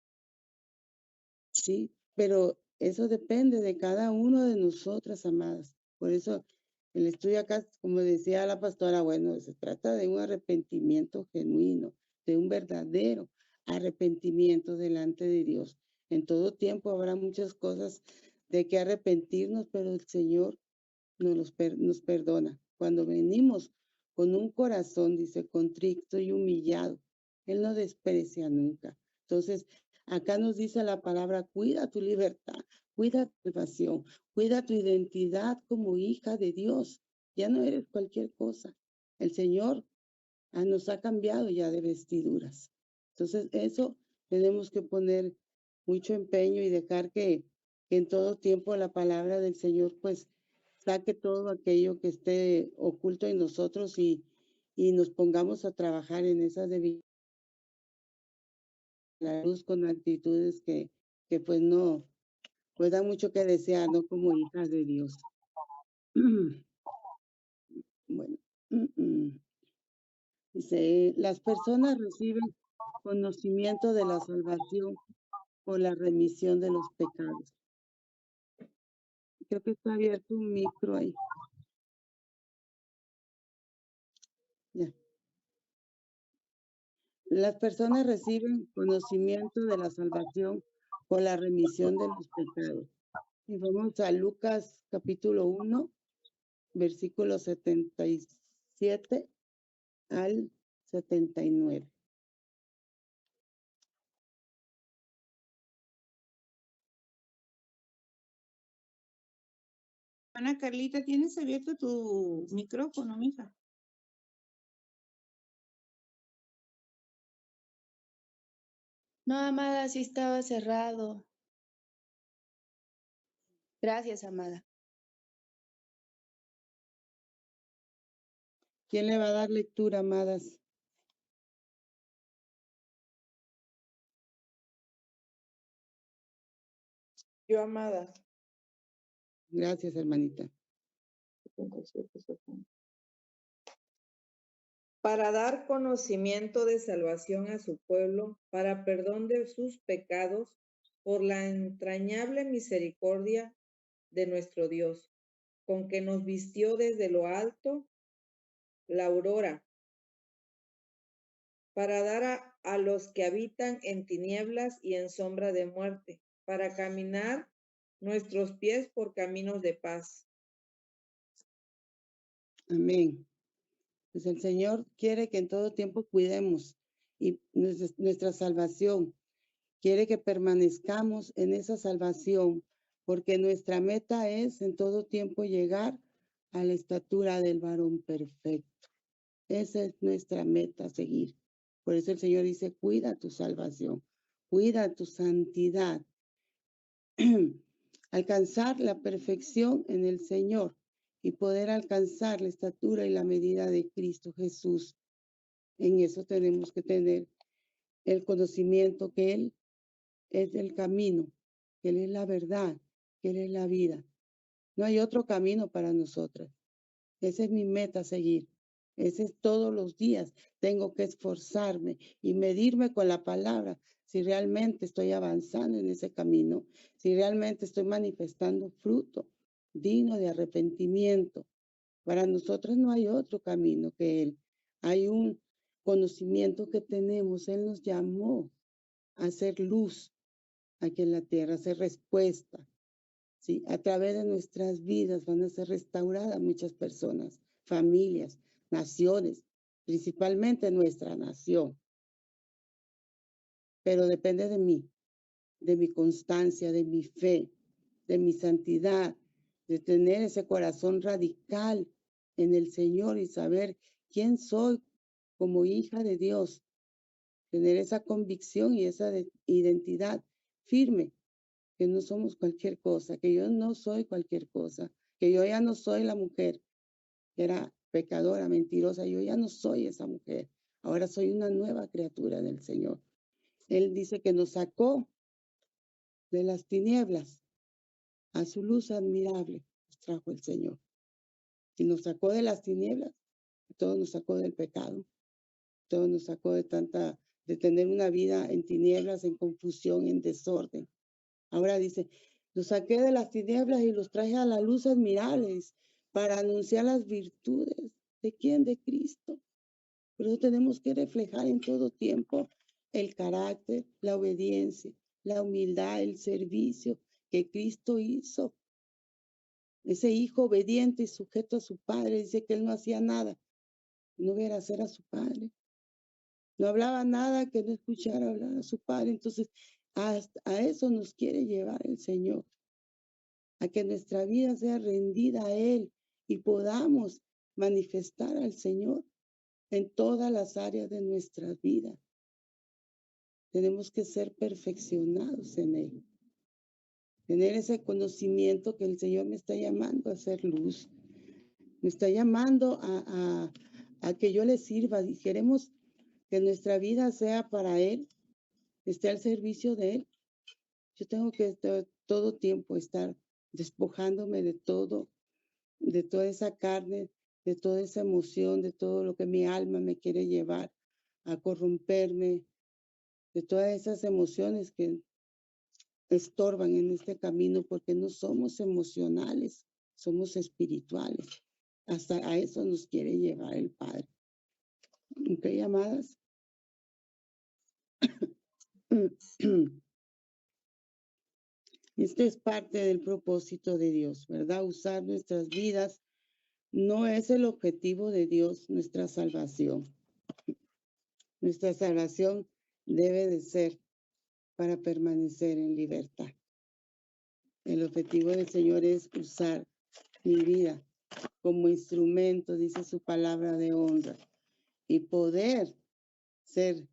Sí, pero eso depende de cada uno de nosotras, amadas. Por eso el estudio acá, como decía la pastora, bueno, se trata de un arrepentimiento genuino, de un verdadero arrepentimiento delante de Dios. En todo tiempo habrá muchas cosas de que arrepentirnos, pero el Señor nos perdona. Cuando venimos con un corazón, dice, contrito y humillado, Él no desprecia nunca. Entonces, acá nos dice la palabra, cuida tu libertad, cuida tu salvación, cuida tu identidad como hija de Dios. Ya no eres cualquier cosa. El Señor nos ha cambiado ya de vestiduras. Entonces, eso tenemos que poner mucho empeño y dejar que en todo tiempo la palabra del Señor, pues, saque todo aquello que esté oculto en nosotros y nos pongamos a trabajar en esas debilidades, la luz con actitudes que pues no, pues da mucho que desear, ¿no? Como hijas de Dios. Bueno, dice, las personas reciben conocimiento de la salvación por la remisión de los pecados. Creo que está abierto un micro ahí. Ya. Las personas reciben conocimiento de la salvación por la remisión de los pecados. Y vamos a Lucas capítulo 1, versículo 77 al 79. Ana Carlita, ¿tienes abierto tu micrófono, mija? No, amada, sí estaba cerrado. Gracias, amada. ¿Quién le va a dar lectura, amadas? Yo, amada. Gracias, hermanita. Para dar conocimiento de salvación a su pueblo, para perdón de sus pecados, por la entrañable misericordia de nuestro Dios, con que nos vistió desde lo alto la aurora, para dar a los que habitan en tinieblas y en sombra de muerte, para caminar nuestros pies por caminos de paz. Amén. Pues el Señor quiere que en todo tiempo cuidemos y nuestra salvación. Quiere que permanezcamos en esa salvación, porque nuestra meta es en todo tiempo llegar a la estatura del varón perfecto. Esa es nuestra meta, seguir. Por eso el Señor dice, cuida tu salvación, cuida tu santidad. Alcanzar la perfección en el Señor y poder alcanzar la estatura y la medida de Cristo Jesús. En eso tenemos que tener el conocimiento que Él es el camino, que Él es la verdad, que Él es la vida. No hay otro camino para nosotras. Esa es mi meta a seguir. Ese es todos los días. Tengo que esforzarme y medirme con la palabra si realmente estoy avanzando en ese camino, si realmente estoy manifestando fruto digno de arrepentimiento. Para nosotros no hay otro camino que Él. Hay un conocimiento que tenemos. Él nos llamó a hacer luz aquí en la tierra, a hacer respuesta. ¿Sí? A través de nuestras vidas van a ser restauradas muchas personas, familias, naciones, principalmente nuestra nación. Pero depende de mí, de mi constancia, de mi fe, de mi santidad, de tener ese corazón radical en el Señor y saber quién soy como hija de Dios, tener esa convicción y esa identidad firme, que no somos cualquier cosa, que yo no soy cualquier cosa, que yo ya no soy la mujer que era pecadora, mentirosa, yo ya no soy esa mujer, ahora soy una nueva criatura del Señor. Él dice que nos sacó de las tinieblas a su luz admirable, nos trajo el Señor. Y nos sacó de las tinieblas, todo nos sacó del pecado, todo nos sacó de tener una vida en tinieblas, en confusión, en desorden. Ahora dice, los saqué de las tinieblas y los traje a la luz admirables para anunciar las virtudes. ¿De quién? De Cristo. Por eso tenemos que reflejar en todo tiempo el carácter, la obediencia, la humildad, el servicio que Cristo hizo. Ese hijo obediente y sujeto a su padre, dice que él no hacía nada, no hubiera hacer a su padre. No hablaba nada que no escuchara hablar a su padre. Entonces, a eso nos quiere llevar el Señor, a que nuestra vida sea rendida a Él y podamos manifestar al Señor en todas las áreas de nuestra vida. Tenemos que ser perfeccionados en Él. Tener ese conocimiento que el Señor me está llamando a hacer luz. Me está llamando a que yo le sirva. Y queremos que nuestra vida sea para Él, esté al servicio de Él. Yo tengo que todo tiempo estar despojándome de todo, de toda esa carne, de toda esa emoción, de todo lo que mi alma me quiere llevar a corromperme, de todas esas emociones que estorban en este camino, porque no somos emocionales, somos espirituales. Hasta a eso nos quiere llevar el Padre. ¿Ok, amadas? Este es parte del propósito de Dios, ¿verdad? Usar nuestras vidas no es el objetivo de Dios, nuestra salvación. Nuestra salvación debe de ser para permanecer en libertad. El objetivo del Señor es usar mi vida como instrumento, dice su palabra, de honra y poder ser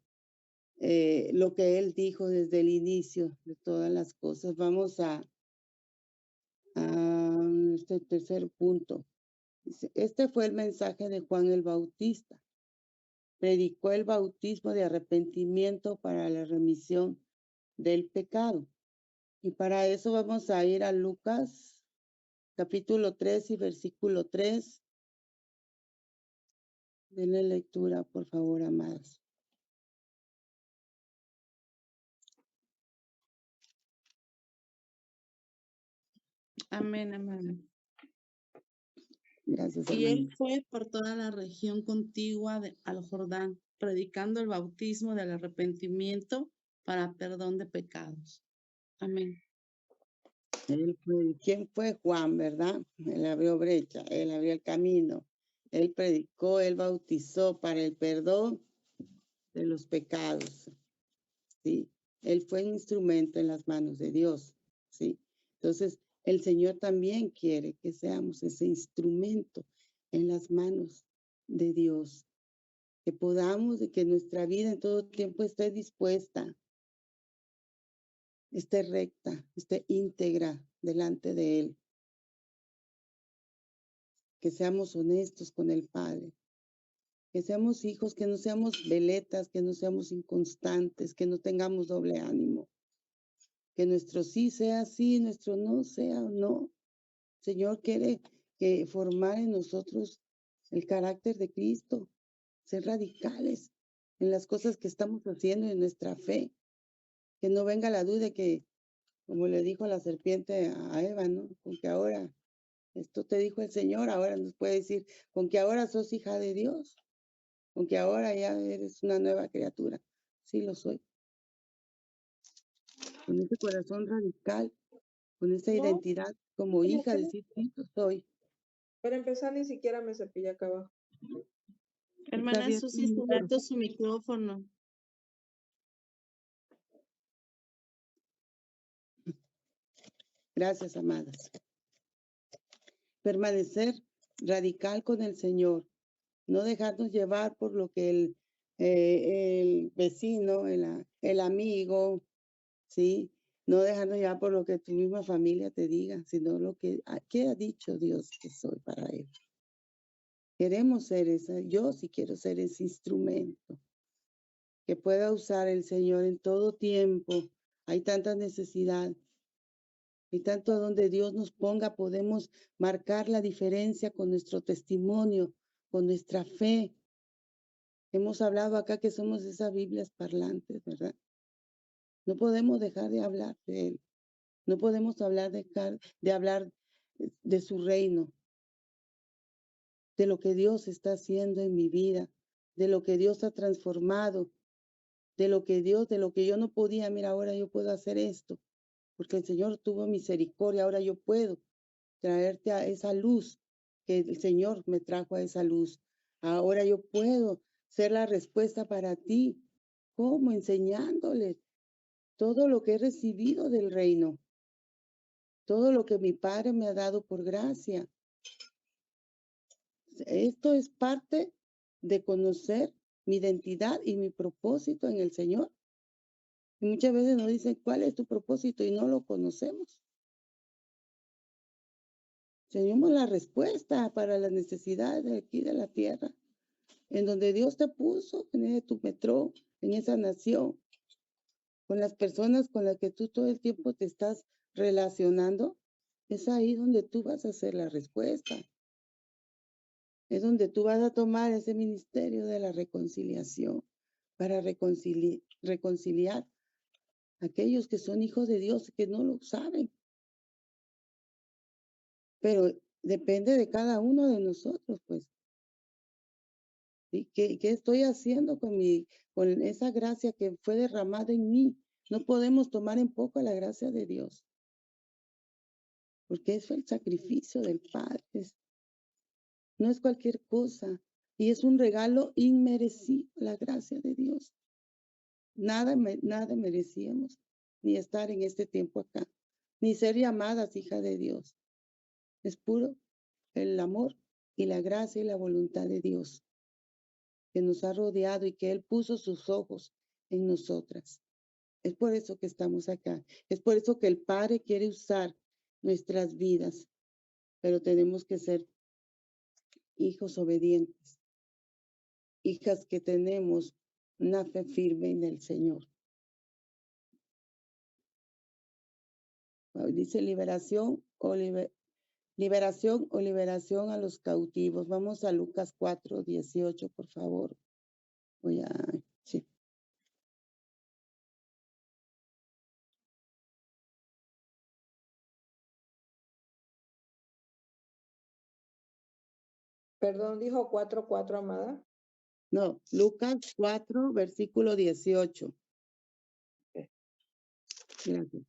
lo que Él dijo desde el inicio de todas las cosas. Vamos a este tercer punto. Dice, este fue el mensaje de Juan el Bautista. Predicó el bautismo de arrepentimiento para la remisión del pecado. Y para eso vamos a ir a Lucas, capítulo 3 y versículo 3. Denle lectura, por favor, amadas. Amén, amén. Gracias, Y hermano. él fue por toda la región contigua al Jordán, predicando el bautismo del arrepentimiento para perdón de pecados. Amén. ¿Quién fue? Juan, ¿verdad? Él abrió brecha, él abrió el camino. Él predicó, él bautizó para el perdón de los pecados. ¿Sí? Él fue un instrumento en las manos de Dios. ¿Sí? Entonces, el Señor también quiere que seamos ese instrumento en las manos de Dios. Que podamos, de que nuestra vida en todo tiempo esté dispuesta, esté recta, esté íntegra delante de Él. Que seamos honestos con el Padre. Que seamos hijos, que no seamos veletas, que no seamos inconstantes, que no tengamos doble ánimo. Que nuestro sí sea sí, nuestro no sea no. El Señor quiere que formar en nosotros el carácter de Cristo, ser radicales en las cosas que estamos haciendo en nuestra fe, que no venga la duda de que, como le dijo la serpiente a Eva, ¿no? Con que ahora, esto te dijo el Señor, ahora nos puede decir, con que ahora sos hija de Dios, con que ahora ya eres una nueva criatura. Sí lo soy. Con ese corazón radical, con esa No, identidad como ¿cómo hija, que no? decir, sí, lo soy. Para empezar, ni siquiera me cepillé acá abajo. Está Hermana abierto Susi, un libro. cerrando su micrófono. Gracias, amadas. Permanecer radical con el Señor, no dejarnos llevar por lo que el vecino, el amigo, ¿sí? No dejarnos llevar por lo que tu misma familia te diga, sino lo que ¿qué ha dicho Dios que soy para Él? Queremos ser esa, yo sí quiero ser ese instrumento que pueda usar el Señor en todo tiempo. Hay tanta necesidad. Y tanto donde Dios nos ponga, podemos marcar la diferencia con nuestro testimonio, con nuestra fe. Hemos hablado acá que somos esas Biblias parlantes, ¿verdad? No podemos dejar de hablar de Él. No podemos dejar de hablar de su reino, de lo que Dios está haciendo en mi vida, de lo que Dios ha transformado, de lo que yo no podía. Mira, ahora yo puedo hacer esto, porque el Señor tuvo misericordia, ahora yo puedo traerte a esa luz, que el Señor me trajo a esa luz. Ahora yo puedo ser la respuesta para ti. ¿Cómo? Enseñándoles todo lo que he recibido del reino, todo lo que mi Padre me ha dado por gracia. Esto es parte de conocer mi identidad y mi propósito en el Señor. Y muchas veces nos dicen, ¿cuál es tu propósito? Y no lo conocemos. Tenemos la respuesta para las necesidades de aquí de la tierra, en donde Dios te puso, en ese tu metro, en esa nación, con las personas con las que tú todo el tiempo te estás relacionando. Es ahí donde tú vas a hacer la respuesta. Es donde tú vas a tomar ese ministerio de la reconciliación para reconciliar a aquellos que son hijos de Dios que no lo saben. Pero depende de cada uno de nosotros, pues. ¿Sí? ¿Qué estoy haciendo con esa gracia que fue derramada en mí? No podemos tomar en poco la gracia de Dios, porque es el sacrificio del Padre. No es cualquier cosa. Y es un regalo inmerecido, la gracia de Dios. Nada merecíamos, ni estar en este tiempo acá, ni ser llamadas hija de Dios. Es puro el amor y la gracia y la voluntad de Dios que nos ha rodeado y que Él puso sus ojos en nosotras. Es por eso que estamos acá. Es por eso que el Padre quiere usar nuestras vidas, pero tenemos que ser hijos obedientes, hijas que tenemos una fe firme en el Señor. Dice liberación o liberación a los cautivos. Vamos a Lucas 4:18, por favor. Sí. Perdón, dijo 4:4, amada. No, Lucas 4, versículo 18. Gracias.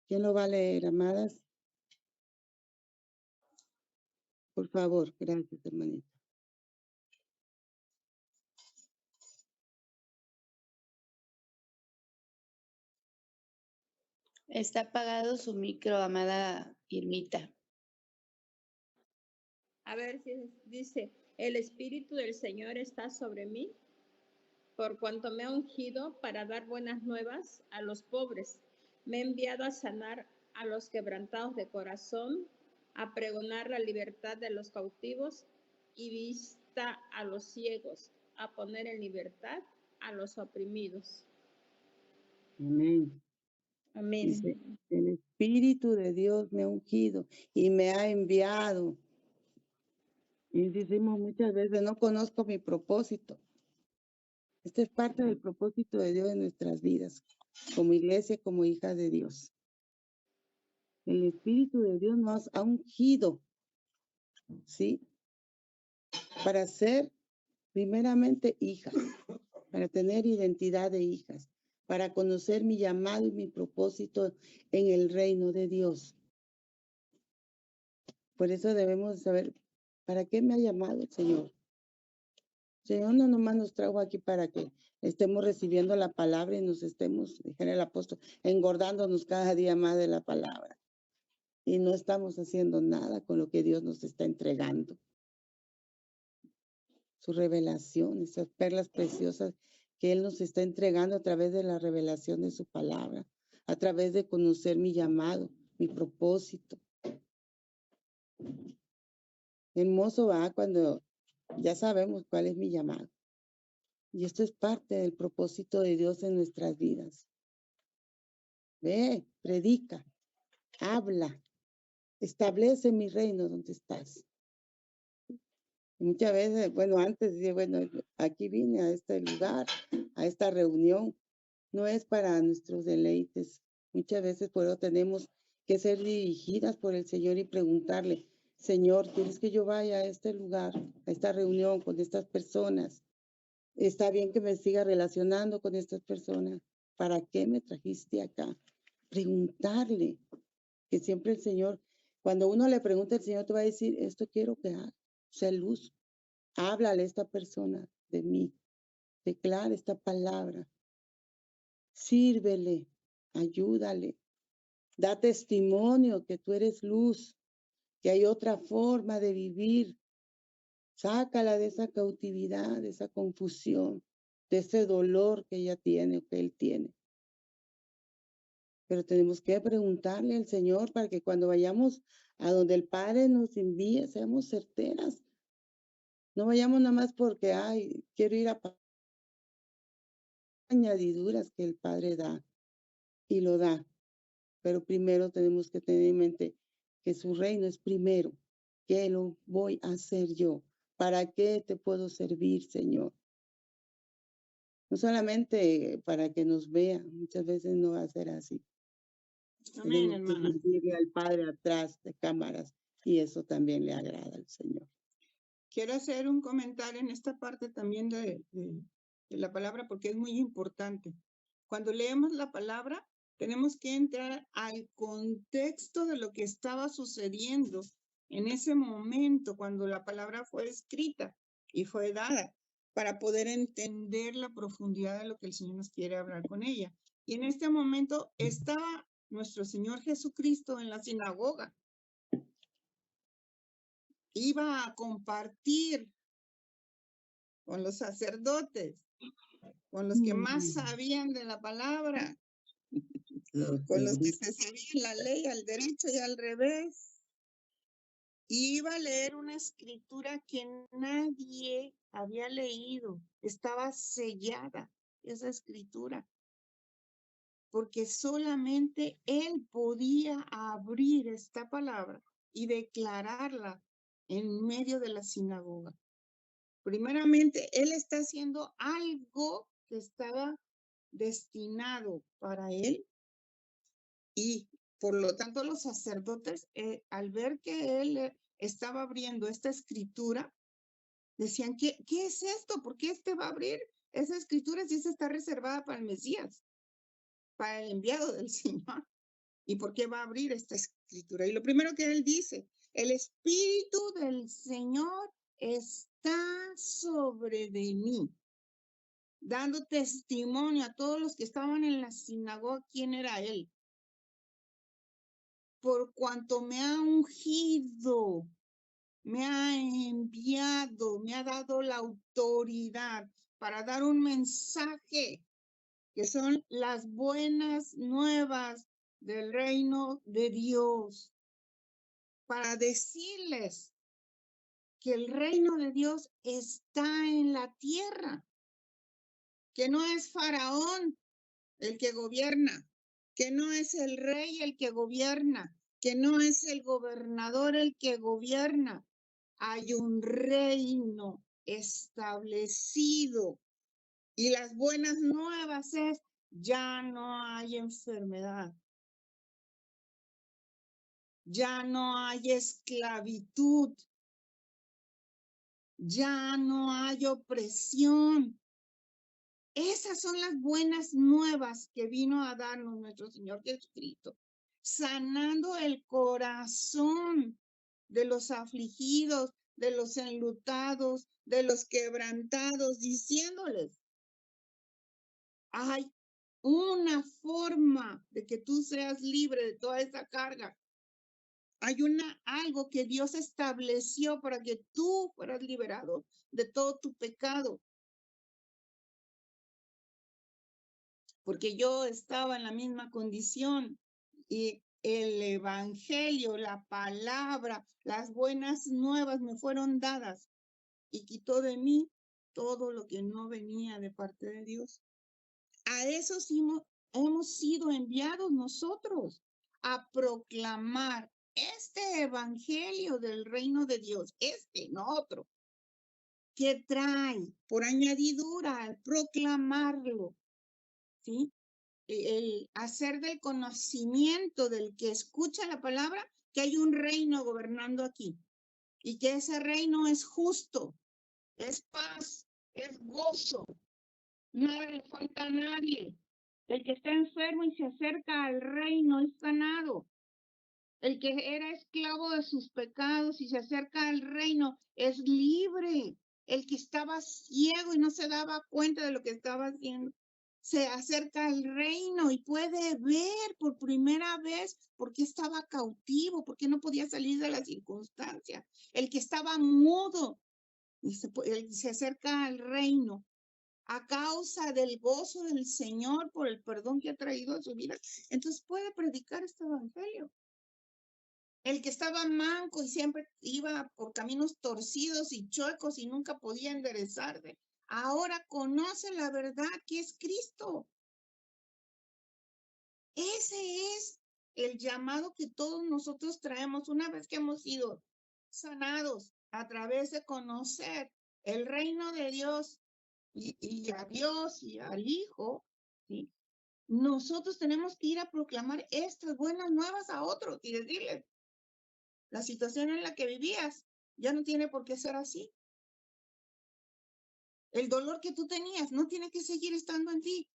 ¿Quién lo va a leer, amadas? Por favor, gracias, hermanita. Está apagado su micro, amada Irmita. A ver si dice, el Espíritu del Señor está sobre mí, por cuanto me ha ungido para dar buenas nuevas a los pobres. Me ha enviado a sanar a los quebrantados de corazón, a pregonar la libertad de los cautivos y vista a los ciegos, a poner en libertad a los oprimidos. Amén. Amén. Dice, el Espíritu de Dios me ha ungido y me ha enviado. Y decimos muchas veces, no conozco mi propósito. Este es parte del propósito de Dios en nuestras vidas, como iglesia, como hija de Dios. El Espíritu de Dios nos ha ungido, ¿sí? Para ser primeramente hijas, para tener identidad de hijas, para conocer mi llamado y mi propósito en el reino de Dios. Por eso debemos saber, ¿para qué me ha llamado el Señor? El Señor no nomás nos trajo aquí para que estemos recibiendo la palabra y nos estemos, dijera el apóstol, engordándonos cada día más de la palabra. Y no estamos haciendo nada con lo que Dios nos está entregando. Su revelación, esas perlas preciosas que Él nos está entregando a través de la revelación de su palabra, a través de conocer mi llamado, mi propósito. Hermoso va cuando ya sabemos cuál es mi llamado. Y esto es parte del propósito de Dios en nuestras vidas. Ve, predica, habla, establece mi reino donde estás. Y muchas veces, bueno, antes decía, bueno, aquí vine a este lugar, a esta reunión, no es para nuestros deleites. Muchas veces por eso tenemos que ser dirigidas por el Señor y preguntarle, Señor, ¿quieres que yo vaya a este lugar, a esta reunión con estas personas? Está bien que me siga relacionando con estas personas. ¿Para qué me trajiste acá? Preguntarle, que siempre el Señor, cuando uno le pregunta, el Señor te va a decir, esto quiero que haga, sea luz. Háblale a esta persona de mí. Declara esta palabra. Sírvele, ayúdale. Da testimonio que tú eres luz, que hay otra forma de vivir. Sácala de esa cautividad, de esa confusión, de ese dolor que ella tiene o que él tiene. Pero tenemos que preguntarle al Señor para que cuando vayamos a donde el Padre nos envíe, seamos certeras. No vayamos nada más porque, ay, quiero ir a añadiduras que el Padre da y lo da. Pero primero tenemos que tener en mente que su reino es primero. ¿Qué lo voy a hacer yo? ¿Para qué te puedo servir, Señor? No solamente para que nos vea, muchas veces no va a ser así. Amén, Tenemos que hermana. servirle al Padre atrás de cámaras y eso también le agrada al Señor. Quiero hacer un comentario en esta parte también de la palabra porque es muy importante. Cuando leemos la palabra, tenemos que entrar al contexto de lo que estaba sucediendo en ese momento cuando la palabra fue escrita y fue dada para poder entender la profundidad de lo que el Señor nos quiere hablar con ella. Y en este momento estaba nuestro Señor Jesucristo en la sinagoga. Iba a compartir con los sacerdotes, con los que más sabían de la palabra, con los que se sabían la ley al derecho y al revés. Iba a leer una escritura que nadie había leído. Estaba sellada esa escritura, porque solamente él podía abrir esta palabra y declararla en medio de la sinagoga. Primeramente, él está haciendo algo que estaba destinado para él y por lo tanto los sacerdotes, al ver que él estaba abriendo esta escritura, decían, ¿qué es esto? ¿Por qué este va a abrir esa escritura si esa está reservada para el Mesías, para el enviado del Señor? ¿Y por qué va a abrir esta escritura? Y lo primero que él dice, el Espíritu del Señor está sobre de mí, dando testimonio a todos los que estaban en la sinagoga quién era él. Por cuanto me ha ungido, me ha enviado, me ha dado la autoridad para dar un mensaje que son las buenas nuevas del reino de Dios, para decirles que el reino de Dios está en la tierra, que no es Faraón el que gobierna, que no es el rey el que gobierna, que no es el gobernador el que gobierna. Hay un reino establecido y las buenas nuevas es, ya no hay enfermedad, ya no hay esclavitud, ya no hay opresión. Esas son las buenas nuevas que vino a darnos nuestro Señor Jesucristo, sanando el corazón de los afligidos, de los enlutados, de los quebrantados, diciéndoles, hay una forma de que tú seas libre de toda esa carga. Hay algo que Dios estableció para que tú fueras liberado de todo tu pecado. Porque yo estaba en la misma condición y el evangelio, la palabra, las buenas nuevas me fueron dadas y quitó de mí todo lo que no venía de parte de Dios. A eso hemos sido enviados nosotros, a proclamar este evangelio del reino de Dios, no otro, que trae por añadidura al proclamarlo, ¿sí? El hacer del conocimiento del que escucha la palabra que hay un reino gobernando aquí y que ese reino es justo, es paz, es gozo, no le falta a nadie. El que está enfermo y se acerca al reino es sanado. El que era esclavo de sus pecados y se acerca al reino es libre. El que estaba ciego y no se daba cuenta de lo que estaba haciendo se acerca al reino y puede ver por primera vez por qué estaba cautivo, por qué no podía salir de la circunstancia. El que estaba mudo y se acerca al reino a causa del gozo del Señor por el perdón que ha traído a su vida. Entonces puede predicar este evangelio. El que estaba manco y siempre iba por caminos torcidos y chuecos y nunca podía enderezarse, ahora conoce la verdad que es Cristo. Ese es el llamado que todos nosotros traemos una vez que hemos sido sanados a través de conocer el reino de Dios y a Dios y al Hijo, ¿sí? Nosotros tenemos que ir a proclamar estas buenas nuevas a otros y decirles, la situación en la que vivías ya no tiene por qué ser así. El dolor que tú tenías no tiene que seguir estando en ti.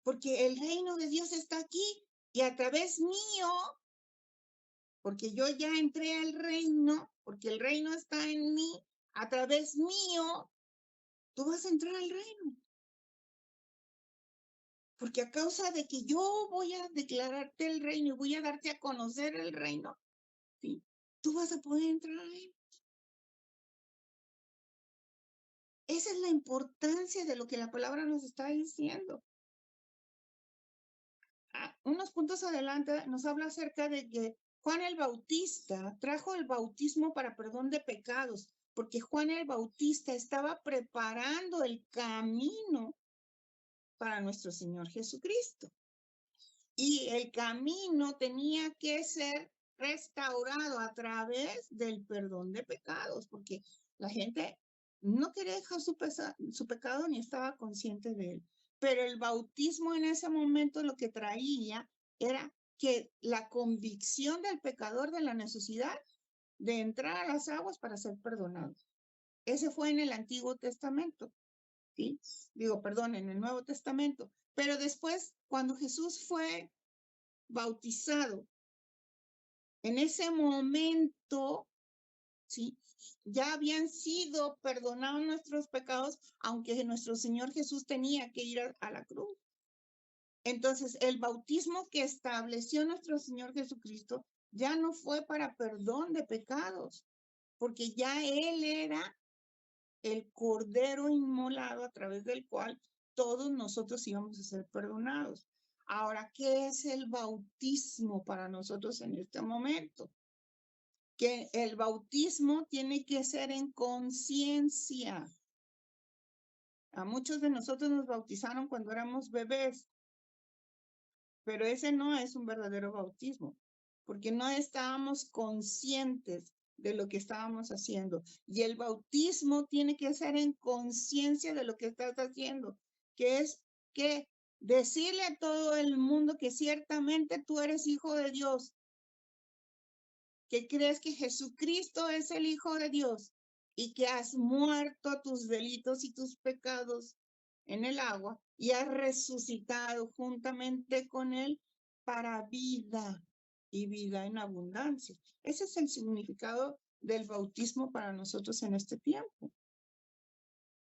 Porque el reino de Dios está aquí y a través mío, porque yo ya entré al reino, porque el reino está en mí, a través mío, tú vas a entrar al reino. Porque a causa de que yo voy a declararte el reino y voy a darte a conocer el reino, ¿sí? Tú vas a poder entrar al reino. Esa es la importancia de lo que la palabra nos está diciendo. Unos puntos adelante nos habla acerca de que Juan el Bautista trajo el bautismo para perdón de pecados, porque Juan el Bautista estaba preparando el camino para nuestro Señor Jesucristo. Y el camino tenía que ser restaurado a través del perdón de pecados, porque la gente no quería dejar su pecado ni estaba consciente de él. Pero el bautismo en ese momento lo que traía era que la convicción del pecador de la necesidad de entrar a las aguas para ser perdonado. Ese fue en el Antiguo Testamento, ¿sí? En el Nuevo Testamento. Pero después, cuando Jesús fue bautizado, en ese momento, ¿sí? Ya habían sido perdonados nuestros pecados, aunque nuestro Señor Jesús tenía que ir a la cruz. Entonces, el bautismo que estableció nuestro Señor Jesucristo ya no fue para perdón de pecados, porque ya Él era el Cordero inmolado a través del cual todos nosotros íbamos a ser perdonados. Ahora, ¿qué es el bautismo para nosotros en este momento? Que el bautismo tiene que ser en conciencia. A muchos de nosotros nos bautizaron cuando éramos bebés, pero ese no es un verdadero bautismo, porque no estábamos conscientes de lo que estábamos haciendo. Y el bautismo tiene que ser en conciencia de lo que estás haciendo, que es que decirle a todo el mundo que ciertamente tú eres hijo de Dios, que crees que Jesucristo es el Hijo de Dios y que has muerto tus delitos y tus pecados en el agua y has resucitado juntamente con Él para vida y vida en abundancia. Ese es el significado del bautismo para nosotros en este tiempo.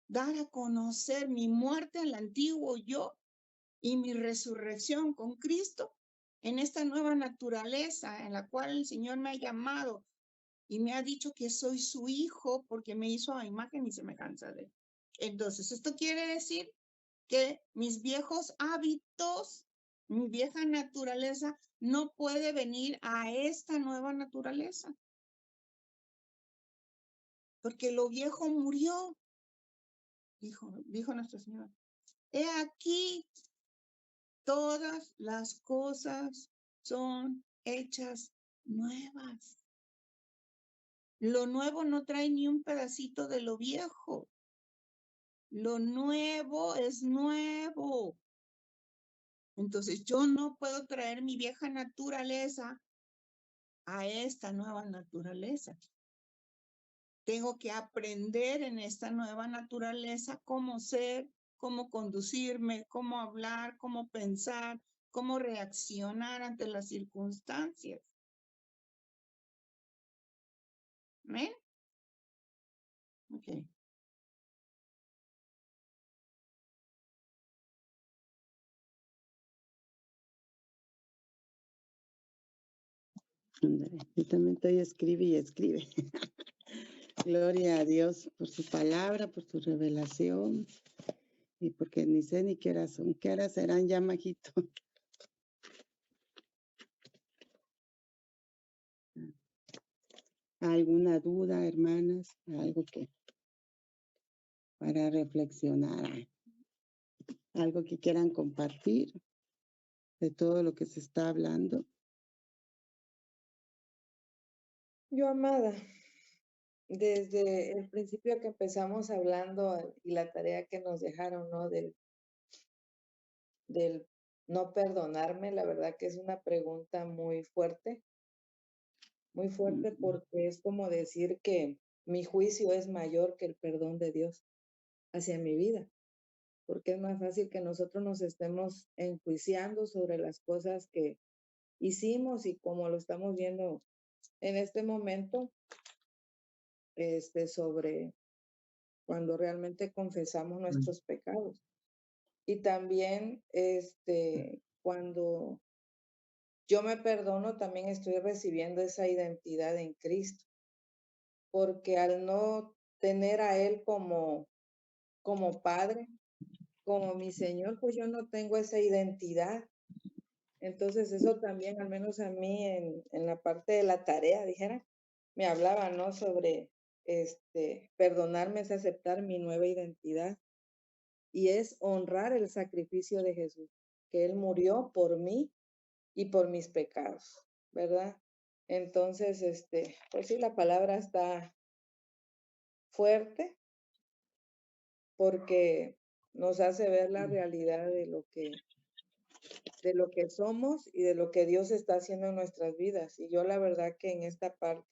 Dar a conocer mi muerte al antiguo yo y mi resurrección con Cristo en esta nueva naturaleza en la cual el Señor me ha llamado y me ha dicho que soy su hijo porque me hizo a imagen y semejanza de Él. Entonces, esto quiere decir que mis viejos hábitos, mi vieja naturaleza, no puede venir a esta nueva naturaleza. Porque lo viejo murió, dijo nuestro Señor. He aquí, todas las cosas son hechas nuevas. Lo nuevo no trae ni un pedacito de lo viejo. Lo nuevo es nuevo. Entonces yo no puedo traer mi vieja naturaleza a esta nueva naturaleza. Tengo que aprender en esta nueva naturaleza cómo ser, cómo conducirme, cómo hablar, cómo pensar, cómo reaccionar ante las circunstancias. ¿Ven? Ok. Ándale, yo también estoy escribe y escribe. Gloria a Dios por su palabra, por su revelación y porque ni sé ni qué horas son. ¿Qué horas serán ya, Majito? ¿Alguna duda, hermanas? Algo que para reflexionar, algo que quieran compartir de todo lo que se está hablando. Yo, amada, desde el principio que empezamos hablando y la tarea que nos dejaron, ¿no? Del no perdonarme, la verdad que es una pregunta muy fuerte porque es como decir que mi juicio es mayor que el perdón de Dios hacia mi vida, porque es más fácil que nosotros nos estemos enjuiciando sobre las cosas que hicimos y como lo estamos viendo en este momento, sobre cuando realmente confesamos nuestros pecados. Y también, cuando yo me perdono, también estoy recibiendo esa identidad en Cristo, porque al no tener a Él como Padre, como mi Señor, pues yo no tengo esa identidad. Entonces eso también, al menos a mí, en la parte de la tarea, dijera, me hablaba, ¿no? Sobre, perdonarme es aceptar mi nueva identidad y es honrar el sacrificio de Jesús, que Él murió por mí y por mis pecados, ¿verdad? Entonces, pues sí, la palabra está fuerte porque nos hace ver la realidad de lo que somos y de lo que Dios está haciendo en nuestras vidas. Y yo la verdad que en esta parte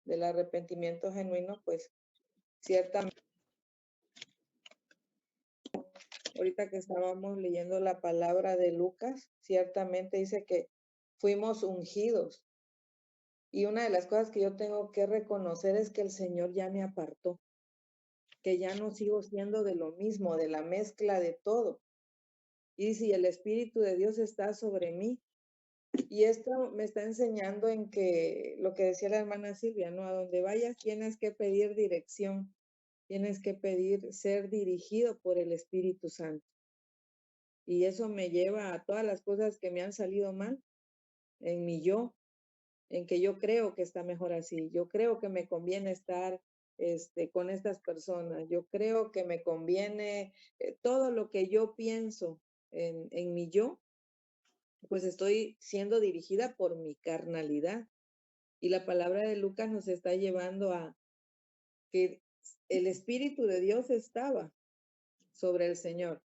del arrepentimiento genuino, pues ciertamente, ahorita que estábamos leyendo la palabra de Lucas, ciertamente dice que fuimos ungidos. Y una de las cosas que yo tengo que reconocer es que el Señor ya me apartó, que ya no sigo siendo de lo mismo, de la mezcla de todo. Y si el Espíritu de Dios está sobre mí, y esto me está enseñando en que lo que decía la hermana Silvia, ¿no? A donde vayas tienes que pedir dirección, tienes que pedir ser dirigido por el Espíritu Santo. Y eso me lleva a todas las cosas que me han salido mal en mi yo, en que yo creo que está mejor así. Yo creo que me conviene estar con estas personas. Yo creo que me conviene todo lo que yo pienso en mi yo, pues estoy siendo dirigida por mi carnalidad. Y la palabra de Lucas nos está llevando a que el Espíritu de Dios estaba sobre el Señor.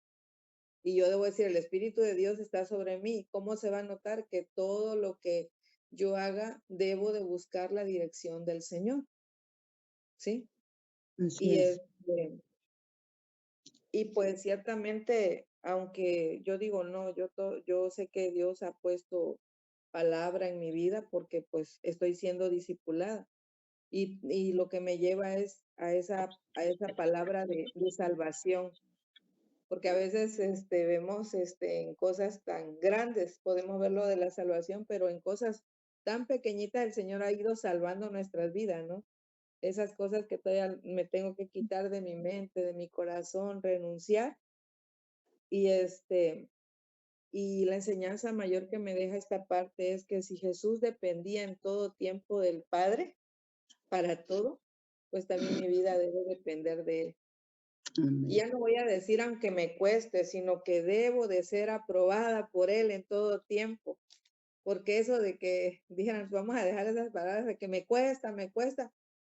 Y yo debo decir, el Espíritu de Dios está sobre mí. ¿Cómo se va a notar que todo lo que yo haga, debo de buscar la dirección del Señor? ¿Sí? Así Y, es. y pues ciertamente, aunque yo digo, no, yo sé que Dios ha puesto palabra en mi vida porque pues estoy siendo discipulada. Y lo que me lleva es a esa palabra de salvación. Porque a veces vemos en cosas tan grandes, podemos ver lo de la salvación, pero en cosas tan pequeñitas el Señor ha ido salvando nuestras vidas, ¿no? Esas cosas que todavía me tengo que quitar de mi mente, de mi corazón, renunciar. Y y la enseñanza mayor que me deja esta parte es que si Jesús dependía en todo tiempo del Padre para todo, pues también mi vida debe depender de Él. Amén. Y ya no voy a decir aunque me cueste, sino que debo de ser aprobada por Él en todo tiempo. Porque eso de que dijeran, vamos a dejar esas palabras de que me cuesta,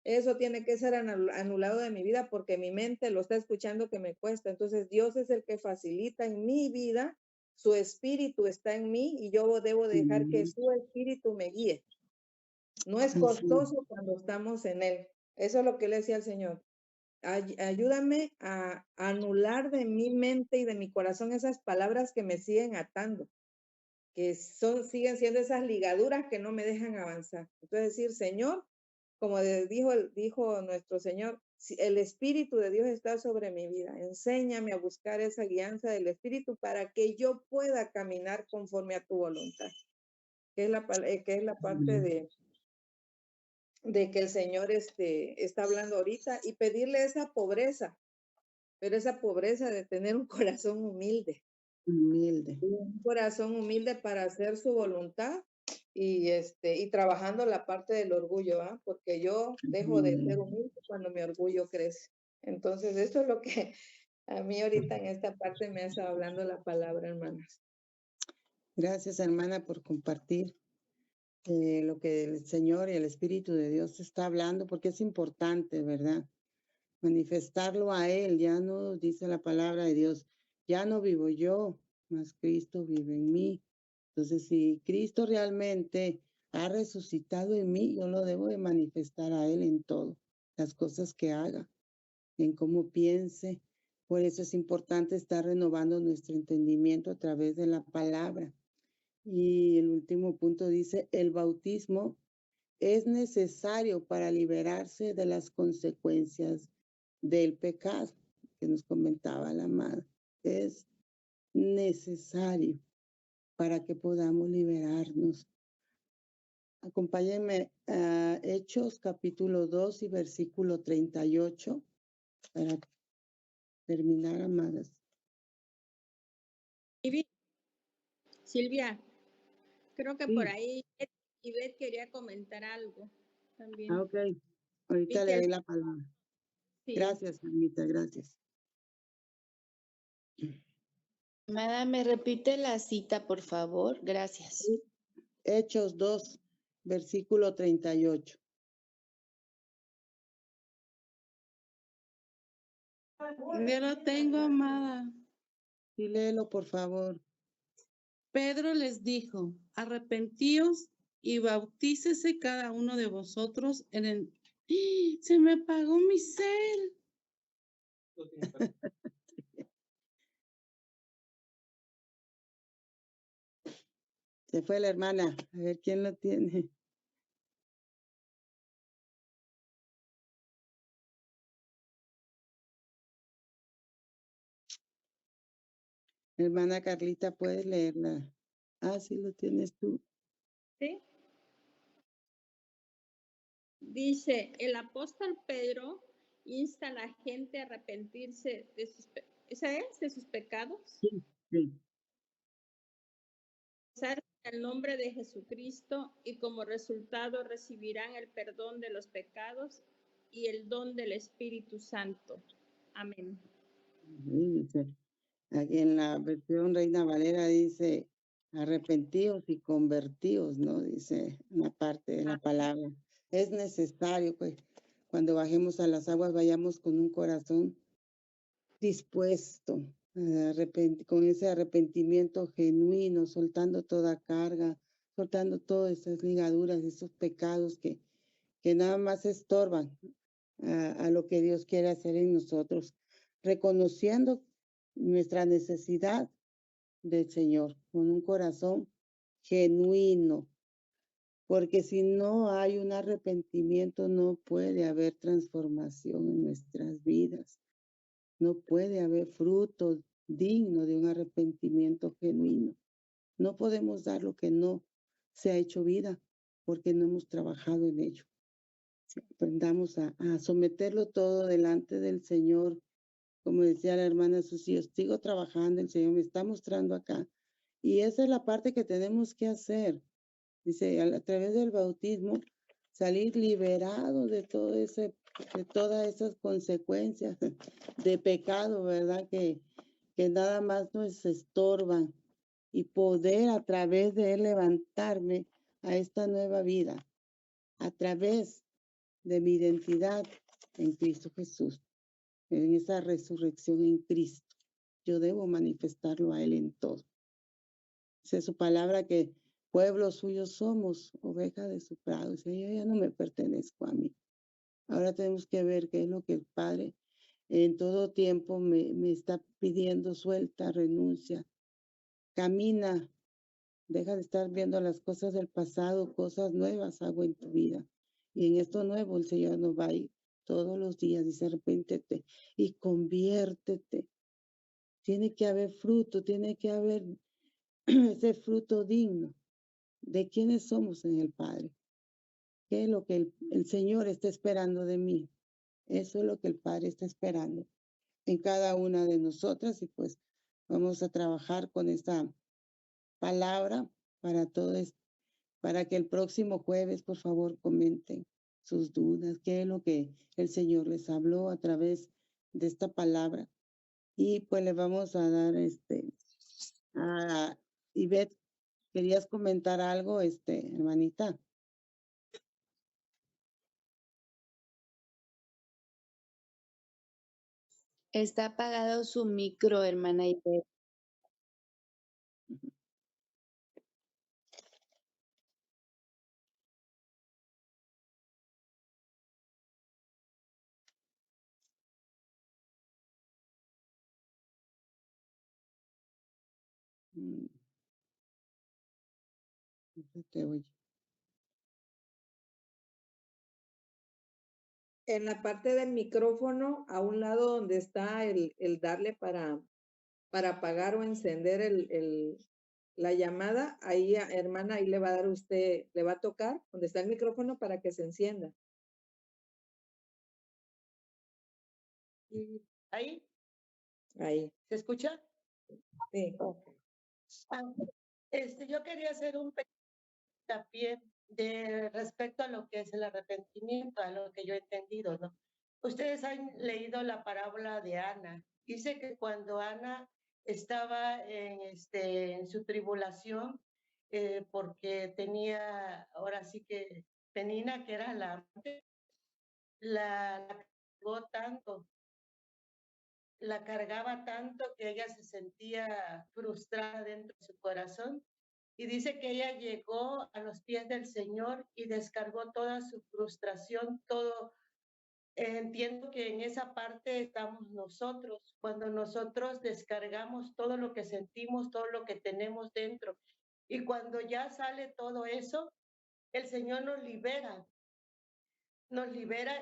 eso tiene que ser anulado de mi vida porque mi mente lo está escuchando que me cuesta. Entonces Dios es el que facilita en mi vida, su espíritu está en mí y yo debo dejar que su espíritu me guíe. No es Así es. costoso cuando estamos en Él. Eso es lo que le decía al Señor. Ayúdame a anular de mi mente y de mi corazón esas palabras que me siguen atando, que siguen siendo esas ligaduras que no me dejan avanzar. Entonces decir, Señor, como dijo nuestro Señor, si el Espíritu de Dios está sobre mi vida, enséñame a buscar esa guianza del Espíritu para que yo pueda caminar conforme a tu voluntad, que es la parte de que el Señor está hablando ahorita, y pedirle esa pobreza, pero esa pobreza de tener un corazón humilde. Humilde. Un corazón humilde para hacer su voluntad y trabajando la parte del orgullo, ¿ah? Porque yo dejo de ser humilde cuando mi orgullo crece. Entonces, eso es lo que a mí ahorita en esta parte me ha estado hablando la palabra, hermanas. Gracias, hermana, por compartir lo que el Señor y el Espíritu de Dios está hablando, porque es importante, ¿verdad? Manifestarlo a Él. Ya no dice la palabra de Dios, ya no vivo yo, mas Cristo vive en mí. Entonces, si Cristo realmente ha resucitado en mí, yo lo debo de manifestar a Él en todo, las cosas que haga, en cómo piense. Por eso es importante estar renovando nuestro entendimiento a través de la palabra. Y el último punto dice, el bautismo es necesario para liberarse de las consecuencias del pecado, que nos comentaba la amada. Es necesario para que podamos liberarnos. Acompáñenme a Hechos capítulo 2 y versículo 38 para terminar, amadas. Silvia, creo que Sí. por ahí Ivette quería comentar algo también. Ok, ahorita le doy la palabra. Sí. Gracias, Anita, gracias. Amada, ¿me repite la cita, por favor? Gracias. Hechos 2, versículo 38. Yo lo tengo, amada. Sí, léelo, por favor. Pedro les dijo, arrepentíos y bautícese cada uno de vosotros en el... ¡Ah! Se me apagó mi cel. Se fue la hermana. A ver quién lo tiene. Hermana Carlita, ¿puedes leerla? Ah, sí, lo tienes tú. ¿Sí? Dice, el apóstol Pedro insta a la gente a arrepentirse de sus, de sus pecados, Sí, sí. usar el nombre de Jesucristo y como resultado recibirán el perdón de los pecados y el don del Espíritu Santo. Amén. Y dice, aquí en la versión Reina Valera dice, arrepentíos y convertíos, ¿no? Dice una parte de la palabra. Es necesario, pues, cuando bajemos a las aguas, vayamos con un corazón dispuesto, con ese arrepentimiento genuino, soltando toda carga, soltando todas esas ligaduras, esos pecados que nada más estorban a lo que Dios quiere hacer en nosotros, reconociendo nuestra necesidad del Señor, con un corazón genuino, porque si no hay un arrepentimiento, no puede haber transformación en nuestras vidas. No puede haber fruto digno de un arrepentimiento genuino. No podemos dar lo que no se ha hecho vida porque no hemos trabajado en ello. Si aprendamos a someterlo todo delante del Señor, como decía la hermana Susi, yo sigo trabajando, el Señor me está mostrando acá. Y esa es la parte que tenemos que hacer. Dice, a través del bautismo, salir liberado de todo ese, de todas esas consecuencias de pecado, ¿verdad? Que nada más nos estorban y poder a través de él levantarme a esta nueva vida, a través de mi identidad en Cristo Jesús, en esa resurrección en Cristo. Yo debo manifestarlo a él en todo. Dice su palabra que pueblo suyo somos, oveja de su prado. Dice, yo ya no me pertenezco a mí. Ahora tenemos que ver qué es lo que el Padre en todo tiempo me está pidiendo: suelta, renuncia, camina, deja de estar viendo las cosas del pasado, cosas nuevas hago en tu vida. Y en esto nuevo el Señor nos va a ir todos los días. Dice, arrepéntete y conviértete. Tiene que haber fruto, tiene que haber ese fruto digno de quiénes somos en el Padre. ¿Qué es lo que el Señor está esperando de mí? Eso es lo que el Padre está esperando en cada una de nosotras, y pues vamos a trabajar con esta palabra para todos, para que el próximo jueves, por favor, comenten sus dudas, qué es lo que el Señor les habló a través de esta palabra. Y pues le vamos a dar a Ivette, ¿querías comentar algo, hermanita? Está apagado su micro, hermana Ivette. Mm, no se te oye. En la parte del micrófono, a un lado donde está el darle para apagar o encender la llamada, ahí, hermana, ahí le va a dar usted, le va a tocar donde está el micrófono para que se encienda. Y ahí, Ahí, ¿se escucha? sí. Ah, yo quería hacer un pequeño hincapié de respecto a lo que es el arrepentimiento, a lo que yo he entendido, ¿no? Ustedes han leído la parábola de Ana. Dice que cuando Ana estaba en su tribulación, porque tenía, ahora sí que Penina, que era la cargó tanto, la cargaba tanto que ella se sentía frustrada dentro de su corazón. Y dice que ella llegó a los pies del Señor y descargó toda su frustración, todo. Entiendo que en esa parte estamos nosotros, cuando nosotros descargamos todo lo que sentimos, todo lo que tenemos dentro. Y cuando ya sale todo eso, el Señor nos libera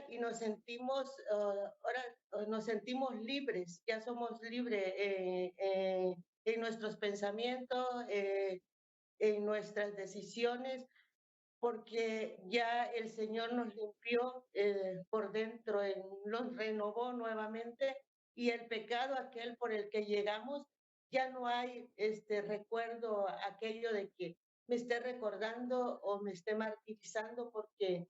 y nos sentimos, ahora nos sentimos libres, ya somos libres en nuestros pensamientos, en nuestras decisiones, porque ya el Señor nos limpió por dentro, nos renovó nuevamente, y el pecado aquel por el que llegamos, ya no hay recuerdo aquello de que me esté recordando o me esté martirizando porque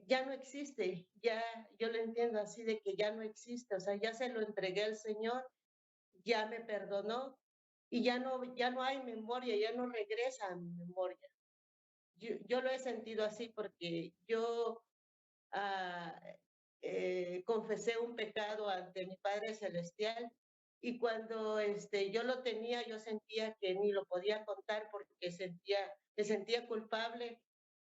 ya no existe, ya yo lo entiendo así de que ya no existe, o sea, ya se lo entregué al Señor, ya me perdonó y ya no hay memoria, ya no regresa a mi memoria. Yo lo he sentido así porque yo ah, confesé un pecado ante mi Padre Celestial y cuando yo lo tenía, yo sentía que ni lo podía contar porque me sentía culpable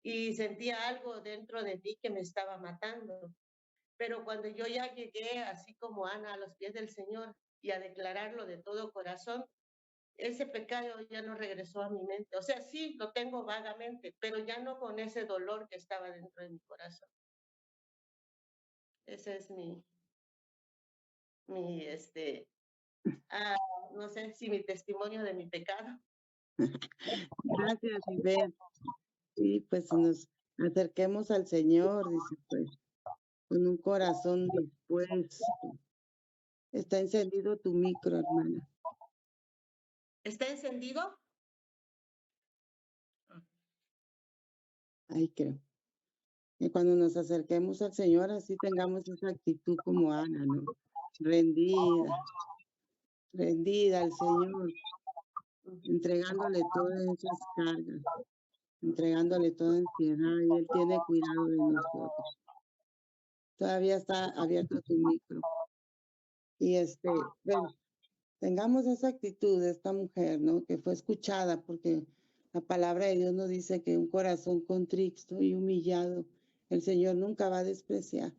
y sentía algo dentro de mí que me estaba matando. Pero cuando yo ya llegué, así como Ana, a los pies del Señor y a declararlo de todo corazón, ese pecado ya no regresó a mi mente. O sea, sí, lo tengo vagamente, pero ya no con ese dolor que estaba dentro de mi corazón. Ese es mi ah, no sé si mi testimonio de mi pecado. Gracias, Ivette. Sí, pues nos acerquemos al Señor, dice, pues, con un corazón dispuesto. Está encendido tu micro, hermana. ¿Está encendido? Ahí creo. Y cuando nos acerquemos al Señor, así tengamos esa actitud como Ana, ¿no? Rendida, rendida al Señor, entregándole todas esas cargas, entregándole toda ansiedad, y Él tiene cuidado de nosotros. Todavía está abierto tu micro. Y bueno, tengamos esa actitud de esta mujer, ¿no? Que fue escuchada, porque la palabra de Dios nos dice que un corazón contrito y humillado, el Señor nunca va a despreciar.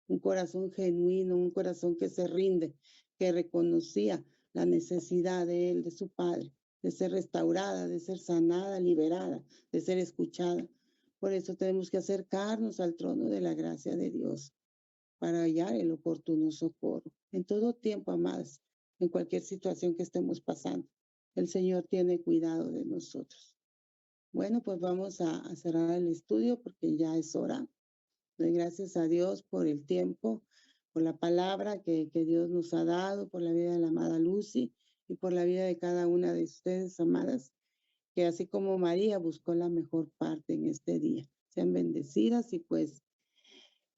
Un corazón genuino, un corazón que se rinde, que reconocía la necesidad de él, de su padre, de ser restaurada, de ser sanada, liberada, de ser escuchada. Por eso tenemos que acercarnos al trono de la gracia de Dios para hallar el oportuno socorro. En todo tiempo, amadas, en cualquier situación que estemos pasando, el Señor tiene cuidado de nosotros. Bueno, pues vamos a cerrar el estudio porque ya es hora. Doy gracias a Dios por el tiempo, por la palabra que Dios nos ha dado, por la vida de la amada Lucy y por la vida de cada una de ustedes, amadas, que así como María buscó la mejor parte en este día. Sean bendecidas y pues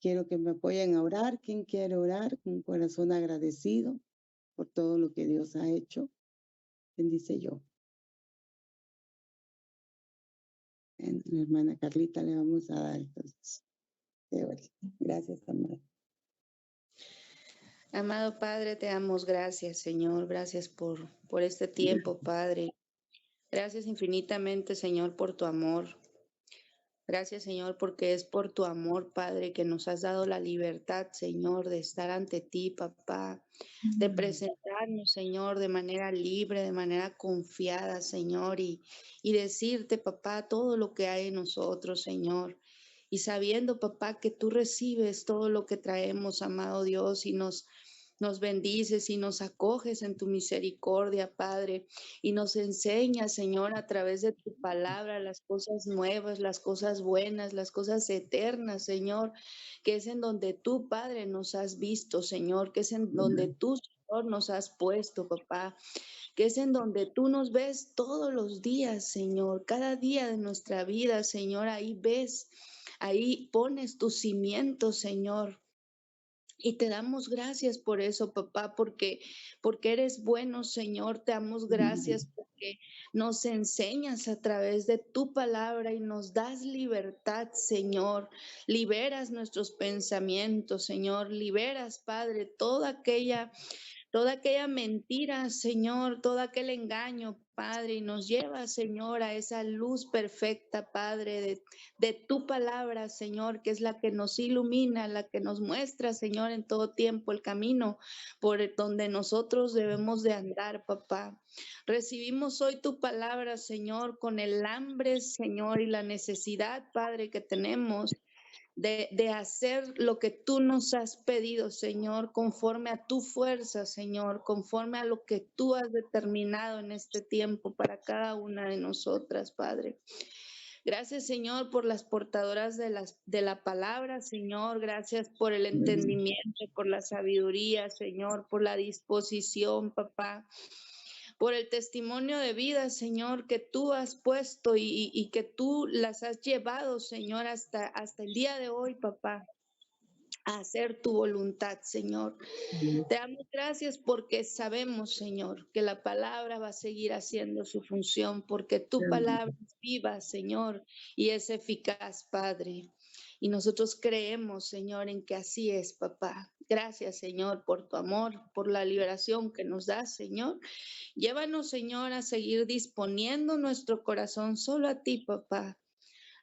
quiero que me apoyen a orar. ¿Quién quiere orar con un corazón agradecido por todo lo que Dios ha hecho? Bendice yo. La hermana Carlita le vamos a dar entonces. Gracias, amada. Amado Padre, te damos gracias, Señor. Gracias por este tiempo, Padre. Gracias infinitamente, Señor, por tu amor. Gracias, Señor, porque es por tu amor, Padre, que nos has dado la libertad, Señor, de estar ante ti, papá, de presentarnos, Señor, de manera libre, de manera confiada, Señor, y decirte, papá, todo lo que hay en nosotros, Señor. Y sabiendo, papá, que tú recibes todo lo que traemos, amado Dios, y nos bendices y nos acoges en tu misericordia, Padre, y nos enseñas, Señor, a través de tu palabra, las cosas nuevas, las cosas buenas, las cosas eternas, Señor, que es en donde tú, Padre, nos has visto, Señor, que es en donde tú, Señor, nos has puesto, papá, que es en donde tú nos ves todos los días, Señor, cada día de nuestra vida, Señor, ahí ves, ahí pones tus cimientos, Señor. Y te damos gracias por eso, papá, porque eres bueno, Señor. Te damos gracias porque nos enseñas a través de tu palabra y nos das libertad, Señor. Liberas nuestros pensamientos, Señor. Liberas, Padre, toda aquella mentira, Señor, todo aquel engaño, Padre, y nos lleva, Señor, a esa luz perfecta, Padre, de tu palabra, Señor, que es la que nos ilumina, la que nos muestra, Señor, en todo tiempo el camino por donde nosotros debemos de andar, papá. Recibimos hoy tu palabra, Señor, con el hambre, Señor, y la necesidad, Padre, que tenemos de hacer lo que tú nos has pedido, Señor, conforme a tu fuerza, Señor, conforme a lo que tú has determinado en este tiempo para cada una de nosotras, Padre. Gracias, Señor, por las portadoras de la palabra, Señor. Gracias por el entendimiento, por la sabiduría, Señor, por la disposición, papá. por el testimonio de vida, Señor, que tú has puesto y que tú las has llevado, Señor, hasta el día de hoy, papá, a hacer tu voluntad, Señor. Te damos gracias porque sabemos, Señor, que la palabra va a seguir haciendo su función, porque tu palabra es viva, Señor, y es eficaz, Padre. Y nosotros creemos, Señor, en que así es, papá. Gracias, Señor, por tu amor, por la liberación que nos das, Señor. Llévanos, Señor, a seguir disponiendo nuestro corazón solo a ti, papá.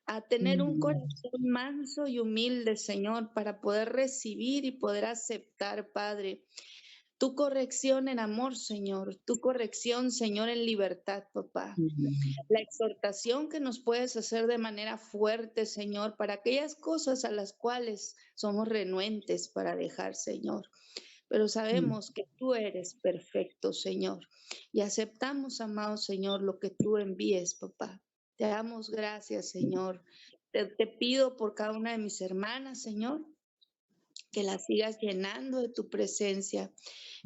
A tener un corazón manso y humilde, Señor, para poder recibir y poder aceptar, Padre, tu corrección en amor, Señor, tu corrección, Señor, en libertad, papá. La exhortación que nos puedes hacer de manera fuerte, Señor, para aquellas cosas a las cuales somos renuentes para dejar, Señor. Pero sabemos que tú eres perfecto, Señor, y aceptamos, amado Señor, lo que tú envíes, papá. Te damos gracias, Señor. Te pido por cada una de mis hermanas, Señor, que las sigas llenando de tu presencia,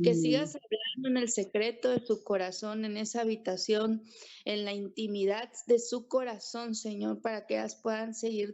que sigas hablando en el secreto de su corazón, en esa habitación, en la intimidad de su corazón, Señor, para que ellas puedan seguir